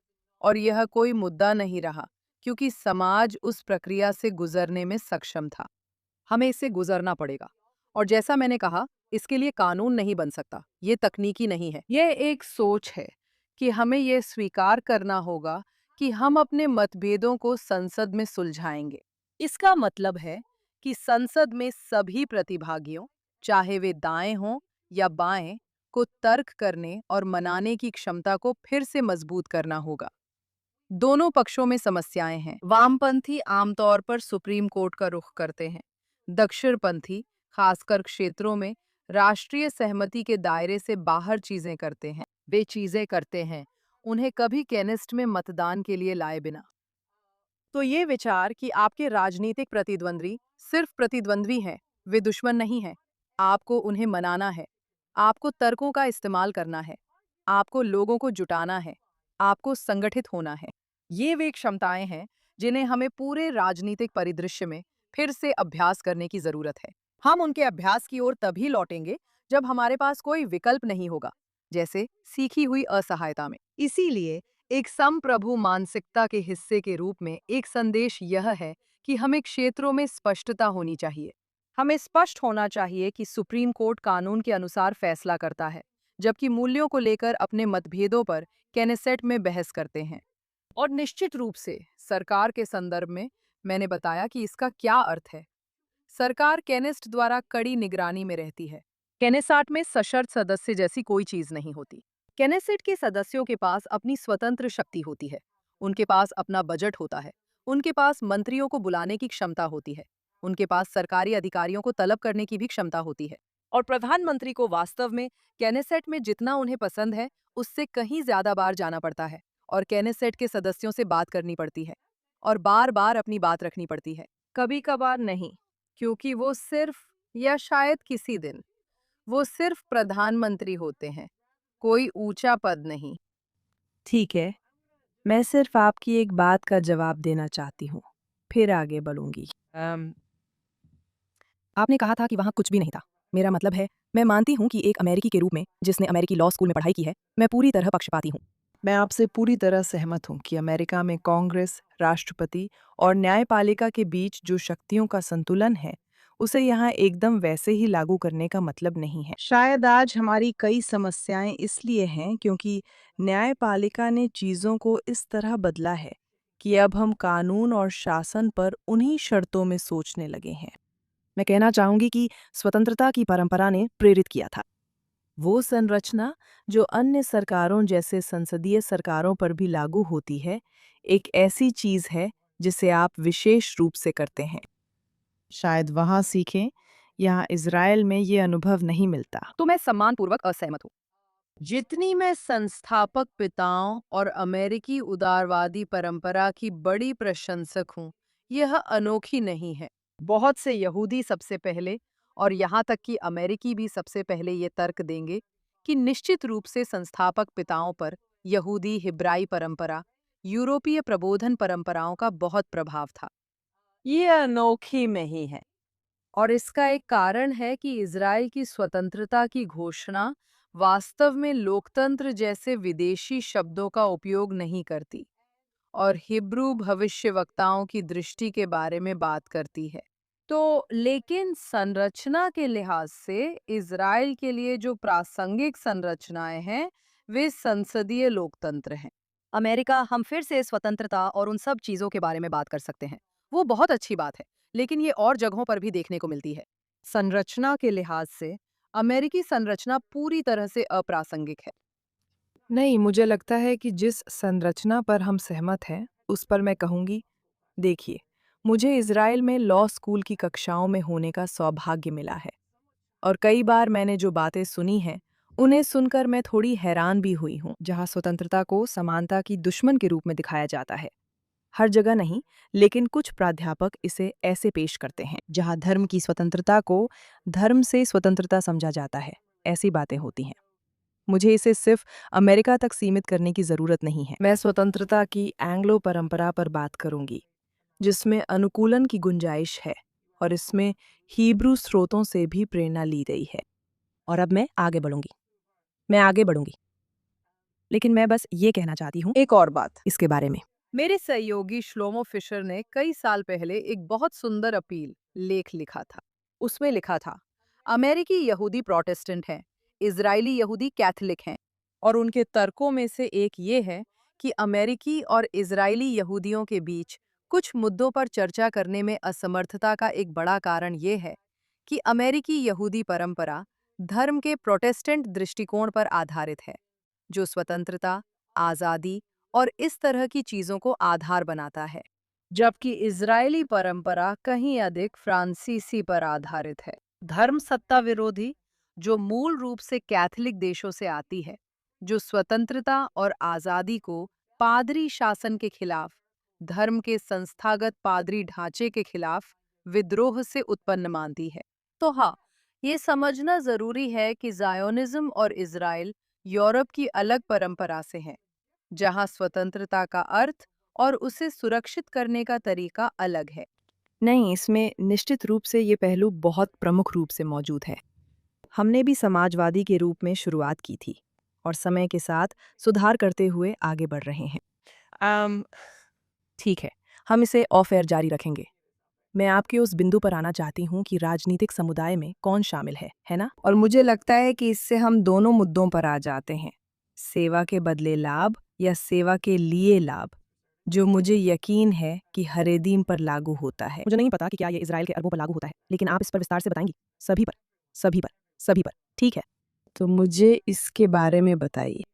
B: और यह कोई मुद्दा नहीं रहा, क्योंकि समाज उस प्रक्रिया से गुजरने में सक्षम था। हमें इससे गुजरना पड़ेगा। और जैसा मैंने कहा, इसके लिए कानून नहीं बन सकता, ये तकनीकी नहीं है। यह एक सोच है कि हमें यह स्वीकार करना होगा कि हम अपने मतभेदों को संसद में सुलझाएंगे। इसका मतलब है कि संसद में सभी प्रतिभागियों, चाहे वे दाएं हों या बाएं, को तर्क करने और मनाने की क्षमता को फिर से मजबूत करना होगा। दोनों पक्षों में समस्याएं हैं। वामपंथी आमतौर पर सुप्रीम कोर्ट का रुख करते हैं। दक्षिणपंथी, खासकर क्षेत्रों में, राष्ट्रीय सहमति के दायरे से बाहर चीजें करते हैं। वे चीजें करते हैं उन्हें कभी केनिस्ट में मतदान के लिए लाए बिना। तो ये विचार कि आपके राजनीतिक प्रतिद्वंद्वी सिर्फ प्रतिद्वंद्वी हैं, वे दुश्मन नहीं हैं। आपको उन्हें मनाना है, आपको तर्कों का इस्तेमाल करना है, आपको लोगों को जुटाना है, आपको संगठित होना है। ये वे क्षमताएं हैं जिन्हें हमें पूरे राजनीतिक परिदृश्य में फिर से अभ्यास करने की जरूरत है। हम उनके अभ्यास की ओर तभी लौटेंगे जब हमारे पास कोई विकल्प नहीं होगा, जैसे सीखी हुई असहायता में। इसीलिए एक संप्रभु मानसिकता के हिस्से के रूप में एक संदेश यह है कि हमें क्षेत्रों में स्पष्टता होनी चाहिए। हमें स्पष्ट होना चाहिए कि सुप्रीम कोर्ट कानून के अनुसार फैसला करता है, जबकि मूल्यों को लेकर अपने मतभेदों पर केनेसेट में बहस करते हैं। और निश्चित रूप से सरकार के संदर्भ में मैंने बताया कि इसका क्या अर्थ है। सरकार केनेस्ट द्वारा कड़ी निगरानी में रहती है। केनेसाट में सशर्त सदस्य जैसी कोई चीज नहीं होती। केनेसेट के सदस्यों के पास अपनी स्वतंत्र शक्ति होती है। उनके पास अपना बजट होता है। उनके पास मंत्रियों को बुलाने की क्षमता होती है। उनके पास सरकारी अधिकारियों को तलब करने की भी क्षमता होती है। और प्रधानमंत्री को वास्तव में कैनेसेट में जितना उन्हें पसंद है, उससे कहीं ज्यादा बार जाना पड़ता है और कैनेसेट के सदस्यों से बात करनी पड़ती है और बार-बार अपनी बात रखनी पड़ती है। कभी-कभार नहीं, क्योंकि वो सिर्फ या शायद किसी दिन वो सिर्फ प्रधानमंत्री होते हैं, कोई ऊंचा पद नहीं।
A: ठीक है, मैं सिर्फ आपकी एक बात का जवाब देना चाहती हूँ, फिर आगे बढ़ूंगी।
C: आपने कहा था कि वहाँ कुछ भी नहीं था। मेरा मतलब है, मैं मानती हूँ कि एक अमेरिकी के रूप में जिसने अमेरिकी लॉ स्कूल में पढ़ाई की है, मैं पूरी तरह पक्षपाती हूँ।
A: मैं आपसे पूरी तरह सहमत हूँ कि अमेरिका में कांग्रेस, राष्ट्रपति और न्यायपालिका के बीच जो शक्तियों का संतुलन है, उसे यहाँ एकदम वैसे ही लागू करने का मतलब नहीं है। शायद आज हमारी कई समस्याएं इसलिए हैं क्योंकि न्यायपालिका ने चीज़ों को इस तरह बदला है कि अब हम कानून और शासन पर उन्हीं शर्तों में सोचने लगे हैं।
C: मैं कहना चाहूँगी कि स्वतंत्रता की परंपरा ने प्रेरित किया था।
A: वो संरचना जो अन्य सरकारों जैसे संसदीय सरकारों पर भी लागू होती है, एक ऐसी चीज है जिसे आप विशेष रूप से करते हैं। शायद वहाँ सीखें, यहाँ इज़राइल में ये अनुभव नहीं मिलता।
B: तो मैं सम्मानपूर्वक असहमत हूँ। जितनी मैं संस्थापक पिताओं और अमेरिकी उदारवादी परंपरा की बड़ी प्रशंसक हूँ, यह अनोखी नहीं है। बहुत से यहूदी सबसे पहले और यहाँ तक कि अमेरिकी भी सबसे पहले ये तर्क देंगे कि निश्चित रूप से संस्थापक पिताओं पर यहूदी हिब्राई परंपरा, यूरोपीय प्रबोधन परंपराओं का बहुत प्रभाव था। ये अनोखी नहीं है और इसका एक कारण है कि इज़राइल की स्वतंत्रता की घोषणा वास्तव में लोकतंत्र जैसे विदेशी शब्दों का उपयोग नहीं करती और हिब्रू भविष्यवक्ताओं की दृष्टि के बारे में बात करती है। तो लेकिन संरचना के लिहाज से इज़राइल के लिए जो प्रासंगिक संरचनाएं हैं, वे संसदीय लोकतंत्र हैं।
C: अमेरिका, हम फिर से स्वतंत्रता और उन सब चीज़ों के बारे में बात कर सकते हैं।
B: वो बहुत अच्छी बात है, लेकिन ये और जगहों पर भी देखने को मिलती है। संरचना के लिहाज से अमेरिकी संरचना पूरी तरह से अप्रासंगिक है।
A: नहीं, मुझे लगता है कि जिस संरचना पर हम सहमत हैं, उस पर मैं कहूँगी, देखिए, मुझे इज़राइल में लॉ स्कूल की कक्षाओं में होने का सौभाग्य मिला है और कई बार मैंने जो बातें सुनी हैं, उन्हें सुनकर मैं थोड़ी हैरान भी हुई हूँ।
C: जहाँ स्वतंत्रता को समानता की दुश्मन के रूप में दिखाया जाता है। हर जगह नहीं, लेकिन कुछ प्राध्यापक इसे ऐसे पेश करते हैं। जहाँ धर्म की स्वतंत्रता को धर्म से स्वतंत्रता समझा जाता है, ऐसी बातें होती हैं। मुझे इसे सिर्फ अमेरिका तक सीमित करने की ज़रूरत नहीं है। मैं स्वतंत्रता की एंग्लो परंपरा पर बात करूंगी, जिसमें अनुकूलन की गुंजाइश है और इसमें हिब्रू स्रोतों से भी प्रेरणा ली गई है। और अब मैं आगे बढ़ूंगी। लेकिन मैं बस ये कहना चाहती हूँ
B: एक और बात,
C: इसके बारे में।
B: मेरे सहयोगी श्लोमो फिशर ने कई साल पहले एक बहुत सुंदर अपील लेख लिखा था। उसमें लिखा था, अमेरिकी यहूदी प्रोटेस्टेंट हैं, इजरायली यहूदी कैथोलिक हैं, और उनके तर्कों में से एक ये है कि अमेरिकी और इजरायली यहूदियों के बीच कुछ मुद्दों पर चर्चा करने में असमर्थता का एक बड़ा कारण ये है कि अमेरिकी यहूदी परंपरा धर्म के प्रोटेस्टेंट दृष्टिकोण पर आधारित है, जो स्वतंत्रता, आज़ादी और इस तरह की चीजों को आधार बनाता है, जबकि इजरायली परंपरा कहीं अधिक फ्रांसीसी पर आधारित है। धर्म सत्ता विरोधी, जो मूल रूप से कैथोलिक देशों से आती है, जो स्वतंत्रता और आजादी को पादरी शासन के खिलाफ, धर्म के संस्थागत पादरी ढांचे के खिलाफ विद्रोह से उत्पन्न मानती है। तो हाँ, ये समझना जरूरी है कि जायोनिज्म और इजराइल यूरोप की अलग परंपरा से हैं, जहां स्वतंत्रता का अर्थ और उसे सुरक्षित करने का तरीका अलग है।
C: नहीं, इसमें निश्चित रूप से ये पहलू बहुत प्रमुख रूप से मौजूद है। हमने भी समाजवादी के रूप में शुरुआत की थी और समय के साथ सुधार करते हुए आगे बढ़ रहे हैं। ठीक है, हम इसे ऑफ एयर जारी रखेंगे। मैं आपके उस बिंदु पर आना चाहती हूँ कि राजनीतिक समुदाय में कौन शामिल है ना? और मुझे लगता है कि इससे हम दोनों मुद्दों पर आ जाते हैं, सेवा के बदले लाभ या सेवा के लिए लाभ, जो मुझे यकीन है कि हरेदीम पर लागू होता है। मुझे नहीं पता कि क्या ये इजराइल के अरबों पर लागू होता है, लेकिन आप इस पर विस्तार से बताएंगी। सभी पर, सभी पर, सभी पर, ठीक है?
A: तो मुझे इसके बारे में बताइए।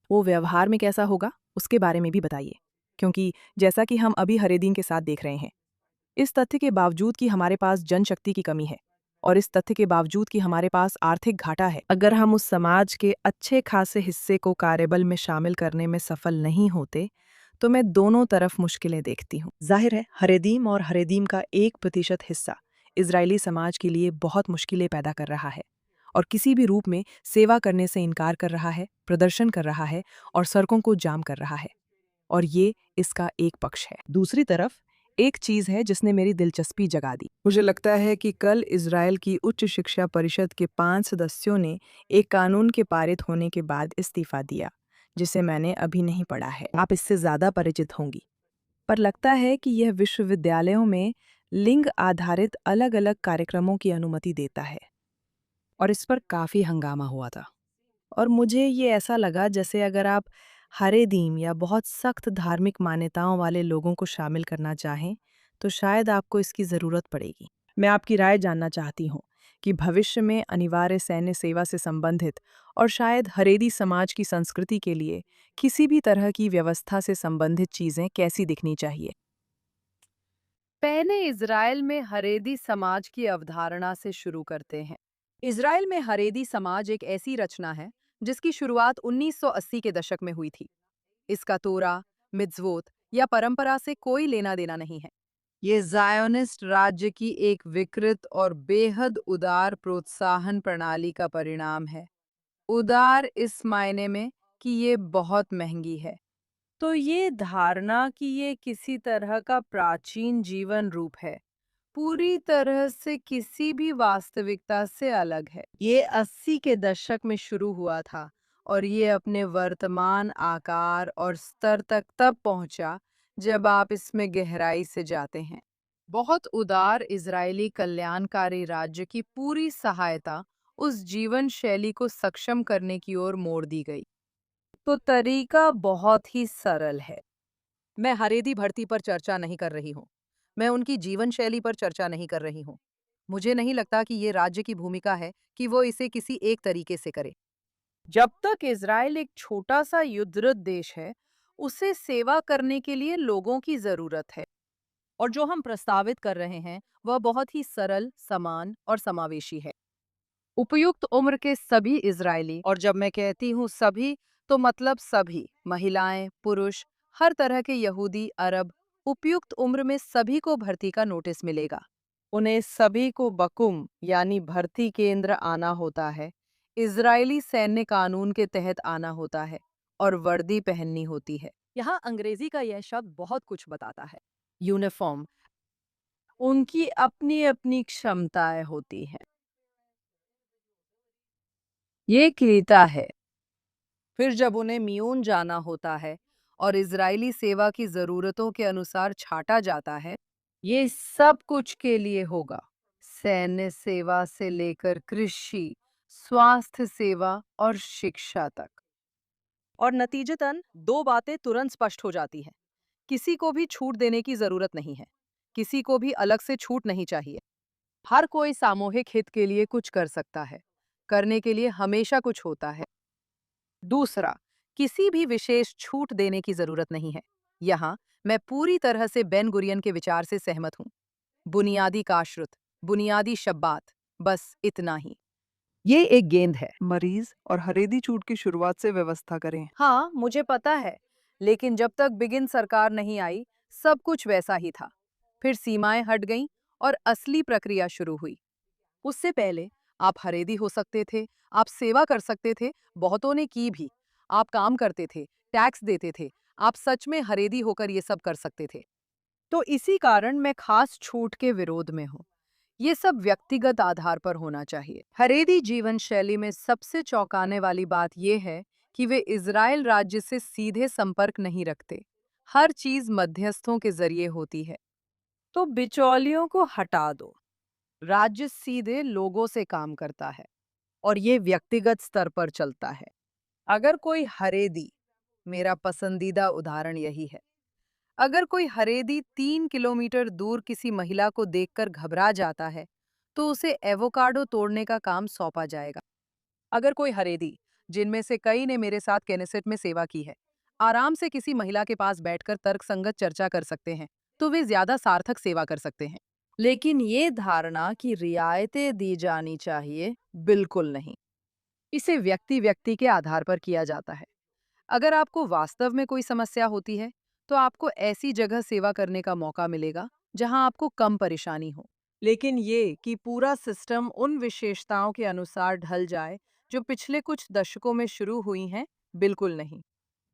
C: वो व्यवहार में कैसा होगा, उसके बारे में भी बताइए, क्योंकि जैसा कि हम अभी हरेदीन के साथ देख रहे हैं,
A: इस तथ्य के बावजूद कि हमारे पास जनशक्ति की कमी है और इस तथ्य के बावजूद कि हमारे पास आर्थिक घाटा है, अगर हम उस समाज के अच्छे खासे हिस्से को कार्यबल में शामिल करने में सफल नहीं होते, तो मैं दोनों तरफ मुश्किलें देखती हूँ। जाहिर है, हरेदीम और हरेदीम का 1% हिस्सा इजरायली समाज के लिए बहुत मुश्किलें पैदा कर रहा है और किसी भी रूप में सेवा करने से इनकार कर रहा है, प्रदर्शन कर रहा है और सड़कों को जाम कर रहा है। और ये इसका एक पक्ष है। दूसरी तरफ एक चीज है जिसने मेरी दिलचस्पी जगा दी। मुझे लगता है कि कल इजराइल की उच्च शिक्षा परिषद के 5 सदस्यों ने एक कानून के पारित होने के बाद इस्तीफा दिया, जिसे मैंने अभी नहीं पढ़ा है। आप इससे ज्यादा परिचित होंगी। पर लगता है कि यह विश्वविद्यालयों में लिंग आधारित अलग-अलग कार्यक्रमों की अनुमति देता है। और इस पर काफी हंगामा हुआ था। और मुझे ये ऐसा लगा जैसे अगर आप हरेदीम या बहुत सख्त धार्मिक मान्यताओं वाले लोगों को शामिल करना चाहें, तो शायद आपको इसकी ज़रूरत पड़ेगी। मैं आपकी राय जानना चाहती हूँ कि भविष्य में अनिवार्य सैन्य सेवा से संबंधित और शायद हरेदी समाज की संस्कृति के लिए किसी भी तरह की व्यवस्था से संबंधित चीज़ें कैसी दिखनी चाहिए।
B: पहले इज़राइल में हरेदी समाज की अवधारणा से शुरू करते हैं। इज़राइल में हरेदी समाज एक ऐसी रचना है जिसकी शुरुआत 1980 के दशक में हुई थी। इसका तोरा, मिtzvot या परंपरा से कोई लेना देना नहीं है। ये ज़ायोनिस्ट राज्य की एक विकृत और बेहद उदार प्रोत्साहन प्रणाली का परिणाम है। उदार इस मायने में कि ये बहुत महंगी है। तो ये धारणा कि ये किसी तरह का प्राचीन जीवन रूप है, पूरी तरह से किसी भी वास्तविकता से अलग है। ये 80 के दशक में शुरू हुआ था और ये अपने वर्तमान आकार और स्तर तक तब पहुंचा जब आप इसमें गहराई से जाते हैं। बहुत उदार इजरायली कल्याणकारी राज्य की पूरी सहायता उस जीवन शैली को सक्षम करने की ओर मोड़ दी गई। तो तरीका बहुत ही सरल है। मैं हरेदी भर्ती पर चर्चा नहीं कर रही हूँ। मैं उनकी जीवन शैली पर चर्चा नहीं कर रही हूँ। मुझे नहीं लगता कि ये राज्य की भूमिका है कि वो इसे किसी एक तरीके से करे। जब तक इज़राइल एक छोटा सा युद्धरत देश है, उसे सेवा करने के लिए लोगों की जरूरत है। और जो हम प्रस्तावित कर रहे हैं, वह बहुत ही सरल, समान और समावेशी है। उपयुक्त उम्र के सभी इजरायली, और जब मैं कहती हूँ सभी, तो मतलब सभी, महिलाएं, पुरुष, हर तरह के यहूदी, अरब, उपयुक्त उम्र में सभी को भर्ती का नोटिस मिलेगा। उन्हें सभी को बकुम यानी भर्ती केंद्र आना होता है, इजरायली सैन्य कानून के तहत आना होता है और वर्दी पहननी होती है। यहाँ अंग्रेजी का यह शब्द बहुत कुछ बताता है। यूनिफॉर्म। उनकी अपनी अपनी क्षमताएं होती हैं। ये क्रीता है। फिर जब उन्हें मियोन जाना होता है और इजरायली सेवा की जरूरतों के अनुसार छाटा जाता है, ये सब कुछ के लिए होगा। सैन्य सेवा से लेकर कृषि, स्वास्थ्य सेवा और शिक्षा तक। और नतीजतन दो बातें तुरंत स्पष्ट हो जाती हैं। किसी को भी छूट देने की जरूरत नहीं है। किसी को भी अलग से छूट नहीं चाहिए। हर कोई सामूहिक हित के लिए कुछ कर सकता है। करने के लिए हमेशा कुछ होता है। दूसरा, किसी भी विशेष छूट देने की जरूरत नहीं है। यहाँ मैं पूरी तरह से बेन गुरियन के विचार से सहमत हूँ। बुनियादी काशरुत, बुनियादी शब्बात, बस इतना ही। ये एक गेंद है।
D: मरीज और हरेदी छूट की शुरुआत से व्यवस्था करें।
B: हाँ, मुझे पता है, लेकिन जब तक बिगिन सरकार नहीं आई, सब कुछ वैसा ही था। फिर सीमाएं हट गईं और असली प्रक्रिया शुरू हुई। उससे पहले आप हरेदी हो सकते थे, आप सेवा कर सकते थे, बहुतों ने की भी। आप काम करते थे, टैक्स देते थे, आप सच में हरेदी होकर ये सब कर सकते थे। तो इसी कारण मैं खास छूट के विरोध में हूँ। ये सब व्यक्तिगत आधार पर होना चाहिए। हरेदी जीवन शैली में सबसे चौंकाने वाली बात यह है कि वे इजराइल राज्य से सीधे संपर्क नहीं रखते। हर चीज मध्यस्थों के जरिए होती है। तो बिचौलियों को हटा दो। राज्य सीधे लोगों से काम करता है और ये व्यक्तिगत स्तर पर चलता है। अगर कोई हरेदी, मेरा पसंदीदा उदाहरण यही है, अगर कोई हरेदी 3 किलोमीटर दूर किसी महिला को देखकर घबरा जाता है, तो उसे एवोकाडो तोड़ने का काम सौंपा जाएगा। अगर कोई हरेदी, जिनमें से कई ने मेरे साथ केनेसेट में सेवा की है, आराम से किसी महिला के पास बैठकर तर्कसंगत चर्चा कर सकते हैं, तो वे ज्यादा सार्थक सेवा कर सकते हैं। लेकिन ये धारणा कि रियायतें दी जानी चाहिए, बिल्कुल नहीं। इसे व्यक्ति व्यक्ति के आधार पर किया जाता है। अगर आपको वास्तव में कोई समस्या होती है, तो आपको ऐसी जगह सेवा करने का मौका मिलेगा जहां आपको कम परेशानी हो।
A: लेकिन ये कि पूरा सिस्टम उन विशेषताओं के अनुसार ढल जाए जो पिछले कुछ दशकों में शुरू हुई हैं, बिल्कुल नहीं।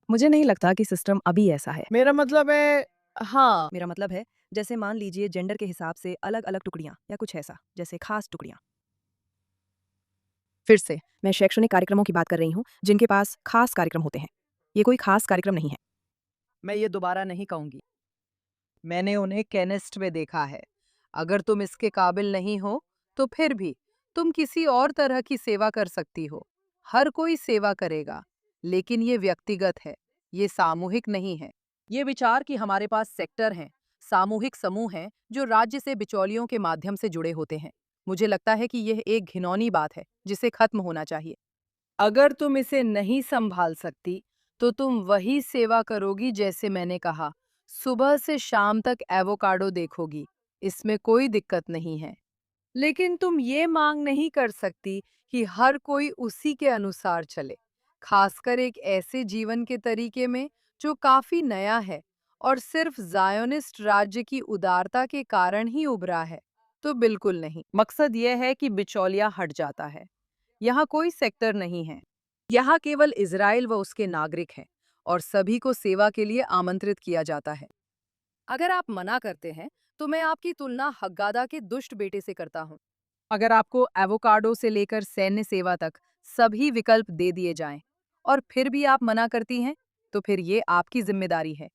C: मुझे नहीं लगता कि सिस्टम अभी ऐसा है।
A: मेरा मतलब है, हाँ,
C: मेरा मतलब है, जैसे मान लीजिए जेंडर के हिसाब से अलग-अलग टुकड़ियाँ या कुछ ऐसा, जैसे खास टुकड़ियाँ।
B: फिर से,
C: मैं शैक्षणिक कार्यक्रमों की बात कर रही हूँ, जिनके पास खास कार्यक्रम होते हैं। ये कोई खास कार्यक्रम नहीं है।
B: मैं ये दोबारा नहीं कहूंगी। मैंने उन्हें केनिस्ट में देखा है। अगर तुम इसके काबिल नहीं हो, तो फिर भी तुम किसी और तरह की सेवा कर सकती हो। हर कोई सेवा करेगा, लेकिन ये व्यक्तिगत है, ये सामूहिक नहीं है। ये विचार कि हमारे पास सेक्टर हैं, सामूहिक समूह हैं जो राज्य से बिचौलियों के माध्यम से जुड़े होते हैं। मुझे लगता है कि यह एक घिनौनी बात है जिसे खत्म होना चाहिए। अगर तुम इसे नहीं संभाल सकती, तो तुम वही सेवा करोगी जैसे मैंने कहा, सुबह से शाम तक एवोकाडो देखोगी। इसमें कोई दिक्कत नहीं है। लेकिन तुम ये मांग नहीं कर सकती कि हर कोई उसी के अनुसार चले, खासकर एक ऐसे जीवन के तरीके में जो काफी नया है और सिर्फ ज़ायोनिस्ट राज्य की उदारता के कारण ही उभरा है। तो बिल्कुल नहीं। मकसद यह है कि बिचौलिया हट जाता है। यहाँ कोई सेक्टर नहीं है। यहाँ केवल इज़राइल व उसके नागरिक हैं और सभी को सेवा के लिए आमंत्रित किया जाता है। अगर आप मना करते हैं, तो मैं आपकी तुलना हग्गादा के दुष्ट बेटे से करता हूँ। अगर आपको एवोकाडो से लेकर सैन्य सेवा तक सभी विकल्प दे दिए जाएं और फिर भी आप मना करती हैं, तो फिर ये आपकी जिम्मेदारी है।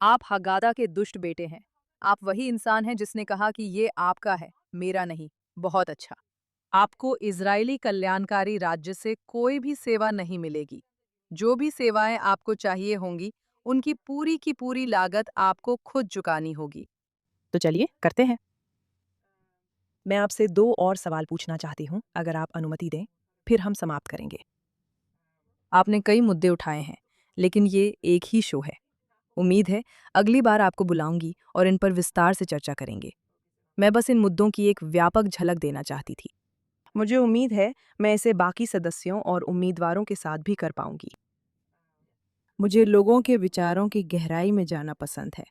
B: आप हग्गादा के दुष्ट बेटे हैं। आप वही इंसान हैं जिसने कहा कि ये आपका है, मेरा नहीं। बहुत अच्छा। आपको इजरायली कल्याणकारी राज्य से कोई भी सेवा नहीं मिलेगी। जो भी सेवाएं आपको चाहिए होंगी, उनकी पूरी की पूरी लागत आपको खुद चुकानी होगी।
C: तो चलिए, करते हैं। मैं आपसे 2 और सवाल पूछना चाहती हूँ, अगर आप अनुमति दें, फिर हम समाप्त करेंगे। आपने कई मुद्दे उठाए हैं, लेकिन ये एक ही शो है। उम्मीद है, अगली बार आपको बुलाऊंगी और इन पर विस्तार से चर्चा करेंगे। मैं बस इन मुद्दों की एक व्यापक झलक देना चाहती थी। मुझे उम्मीद है, मैं इसे बाकी सदस्यों और उम्मीदवारों के साथ भी कर पाऊंगी। मुझे लोगों के विचारों की गहराई में जाना पसंद है,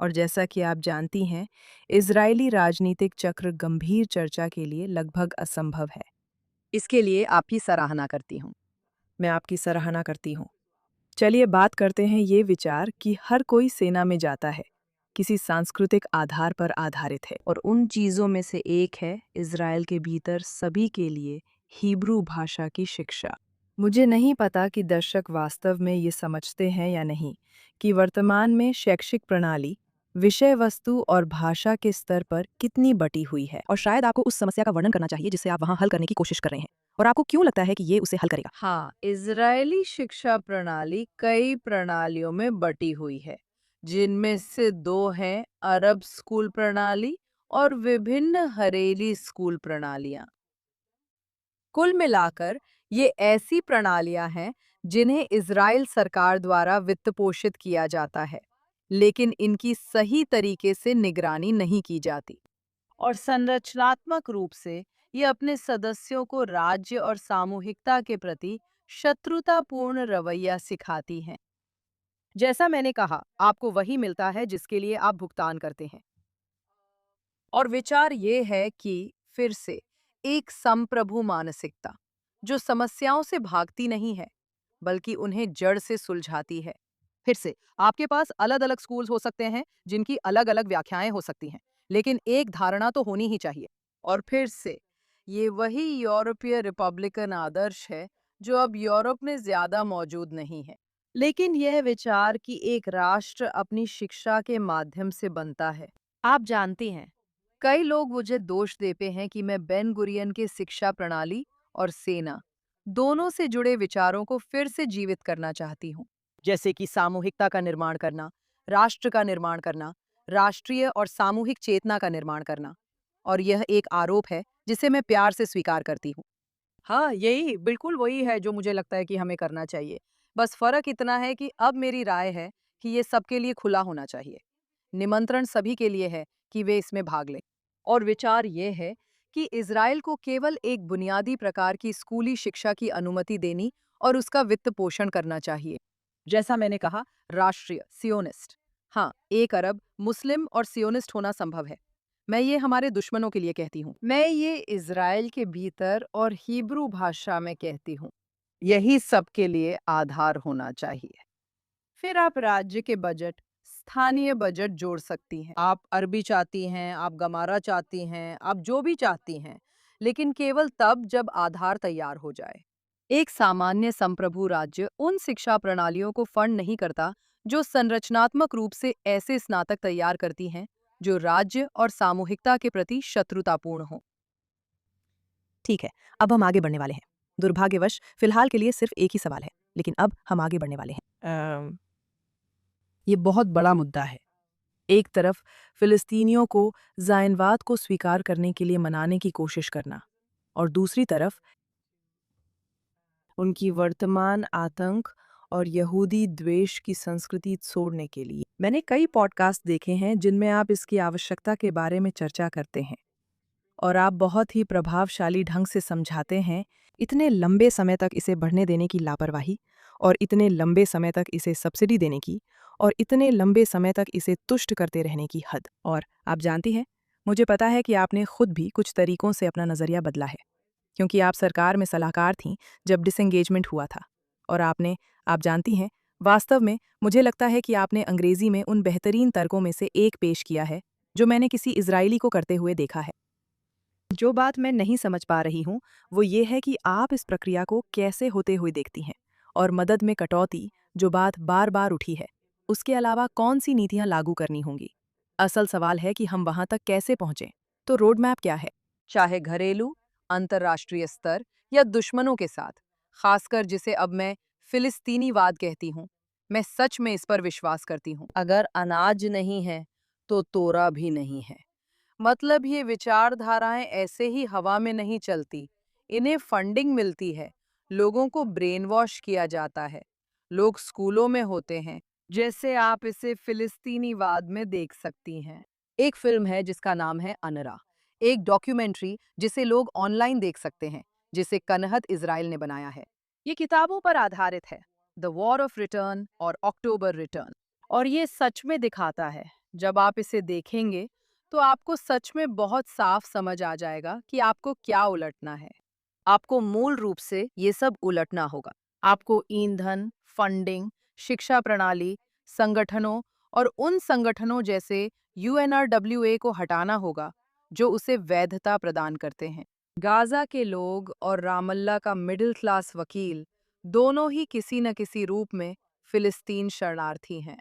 C: और जैसा कि आप जानती हैं, इजरायली राजनीतिक चक्र गंभीर चर्चा के लिए लगभग असंभव है।
B: इसके लिए आपकी सराहना करती हूँ।
C: मैं आपकी सराहना करती हूँ। चलिए बात करते हैं ये विचार कि हर कोई सेना में जाता है, किसी सांस्कृतिक आधार पर आधारित है, और उन चीज़ों में से एक है इज़राइल के भीतर सभी के लिए हिब्रू भाषा की शिक्षा। मुझे नहीं पता कि दर्शक वास्तव में ये समझते हैं या नहीं कि वर्तमान में शैक्षिक प्रणाली विषय वस्तु और भाषा के स्तर पर कितनी बटी हुई है, और शायद आपको उस समस्या का वर्णन करना चाहिए जिसे आप वहां हल करने की कोशिश कर रहे हैं, और आपको क्यों लगता है कि ये उसे हल करेगा।
B: हाँ, इजरायली शिक्षा प्रणाली कई प्रणालियों में बटी हुई है, जिनमें से दो हैं अरब स्कूल प्रणाली और विभिन्न हरेली स्कूल प्रणालियां। कुल मिलाकर ये ऐसी प्रणालियां हैं जिन्हें इजराइल सरकार द्वारा वित्त पोषित किया जाता है, लेकिन इनकी सही तरीके से निगरानी नहीं की जाती और संरचनात्मक रूप से ये अपने सदस्यों को राज्य और सामूहिकता के प्रति शत्रुतापूर्ण रवैया सिखाती हैं। जैसा मैंने कहा, आपको वही मिलता है जिसके लिए आप भुगतान करते हैं। और विचार ये है कि फिर से एक संप्रभु मानसिकता जो समस्याओं से भागती नहीं है, बल्कि उन्हें जड़ से सुलझाती है। फिर से आपके पास अलग अलग स्कूल्स हो सकते हैं जिनकी अलग अलग व्याख्याएं हो सकती हैं, लेकिन एक धारणा तो होनी ही चाहिए। और फिर से ये वही यूरोपीय रिपब्लिकन आदर्श है जो अब यूरोप में ज्यादा मौजूद नहीं है। लेकिन यह विचार कि एक राष्ट्र अपनी शिक्षा के माध्यम से बनता है। आप जानती हैं, कई लोग मुझे दोष देते हैं कि मैं बेन गुरियन के शिक्षा प्रणाली और सेना दोनों से जुड़े विचारों को फिर से जीवित करना चाहती हूँ, जैसे कि सामूहिकता का निर्माण करना, राष्ट्र का निर्माण करना, राष्ट्रीय और सामूहिक चेतना का निर्माण करना। और यह एक आरोप है जिसे मैं प्यार से स्वीकार करती हूँ। हाँ, यही बिल्कुल वही है जो मुझे लगता है कि हमें करना चाहिए। बस फर्क इतना है कि अब मेरी राय है कि ये सबके लिए खुला होना चाहिए। निमंत्रण सभी के लिए है कि वे इसमें भाग लें। और विचार ये है कि इज़राइल को केवल एक बुनियादी प्रकार की स्कूली शिक्षा की अनुमति देनी और उसका वित्त पोषण करना चाहिए। जैसा मैंने कहा, राष्ट्रीय सियोनिस्ट। हाँ, 1 अरब मुस्लिम और सियोनिस्ट होना संभव है। मैं ये हमारे दुश्मनों के लिए कहती हूँ। मैं ये इज़राइल के भीतर और हिब्रू भाषा में कहती हूँ। यही सबके लिए आधार होना चाहिए। फिर आप राज्य के बजट, स्थानीय बजट जोड़ सकती हैं। आप अरबी चाहती हैं, आप गमारा चाहती हैं, आप जो भी चाहती हैं, लेकिन केवल तब जब आधार तैयार हो जाए। एक सामान्य संप्रभु राज्य उन शिक्षा प्रणालियों को फंड नहीं करता जो संरचनात्मक रूप से ऐसे स्नातक तैयार करती हैं जो राज्य और सामूहिकता के प्रति शत्रुतापूर्ण हों।
C: ठीक है, अब हम आगे बढ़ने वाले हैं। दुर्भाग्यवश फिलहाल के लिए सिर्फ एक ही सवाल है, लेकिन अब हम आगे बढ़ने वाले हैं।
A: ये बहुत बड़ा मुद्दा है। एक तरफ फिलिस्तीनियों को ज़ायनवाद को स्वीकार करने के लिए मनाने की कोशिश करना, और दूसरी तरफ उनकी वर्तमान आतंक और यहूदी द्वेष की संस्कृति छोड़ने के लिए। मैंने कई पॉडकास्ट देखे हैं जिनमें आप इसकी आवश्यकता के बारे में चर्चा करते हैं, और आप बहुत ही प्रभावशाली ढंग से समझाते हैं इतने लंबे समय तक इसे बढ़ने देने की लापरवाही, और इतने लंबे समय तक इसे सब्सिडी देने की, और इतने लंबे समय तक इसे तुष्ट करते रहने की हद। और आप जानती हैं, मुझे पता है कि आपने खुद भी कुछ तरीकों से अपना नज़रिया बदला है, क्योंकि आप सरकार में सलाहकार थीं जब डिसएंगेजमेंट हुआ था। और आप जानती हैं, वास्तव में मुझे लगता है कि आपने अंग्रेजी में उन बेहतरीन तर्कों में से एक पेश किया है जो मैंने किसी इजरायली को करते हुए देखा है। जो बात मैं नहीं समझ पा रही हूँ वो ये है कि आप इस प्रक्रिया को कैसे होते हुए देखती हैं, और मदद में कटौती जो बात बार बार उठी है, उसके अलावा कौन सी नीतियाँ लागू करनी होंगी। असल सवाल है कि हम वहाँ तक कैसे पहुँचें। तो रोड मैप क्या है?
B: चाहे घरेलू, अंतर्राष्ट्रीय स्तर या दुश्मनों के साथ, खासकर जिसे अब मैं फिलिस्तीनीवाद कहती हूँ, मैं सच में इस पर विश्वास करती हूँ। अगर अनाज नहीं है, तो तोरा भी नहीं है। मतलब ये विचारधाराएं ऐसे ही हवा में नहीं चलती, इन्हें फंडिंग मिलती है, लोगों को ब्रेन वॉश किया जाता है, लोग स्कूलों में होते हैं, जैसे आप इसे फिलिस्तीनीवाद में देख सकती हैं। एक फिल्म है जिसका नाम है अनरा, एक डॉक्यूमेंट्री जिसे लोग ऑनलाइन देख सकते हैं, जिसे कनहत इज़राइल ने बनाया है। ये किताबों पर आधारित है, द वॉर ऑफ रिटर्न और अक्टूबर रिटर्न। और ये सच में दिखाता है, जब आप इसे देखेंगे तो आपको सच में बहुत साफ समझ आ जाएगा कि आपको क्या उलटना है। आपको मूल रूप से ये सब उलटना होगा। आपको ईंधन, फंडिंग, शिक्षा प्रणाली, संगठनों और उन संगठनों जैसे यूएनआरडब्ल्यूए को हटाना होगा जो उसे वैधता प्रदान करते हैं। गाजा के लोग और रामल्ला का मिडिल क्लास वकील दोनों ही किसी न किसी रूप में फिलिस्तीन शरणार्थी हैं।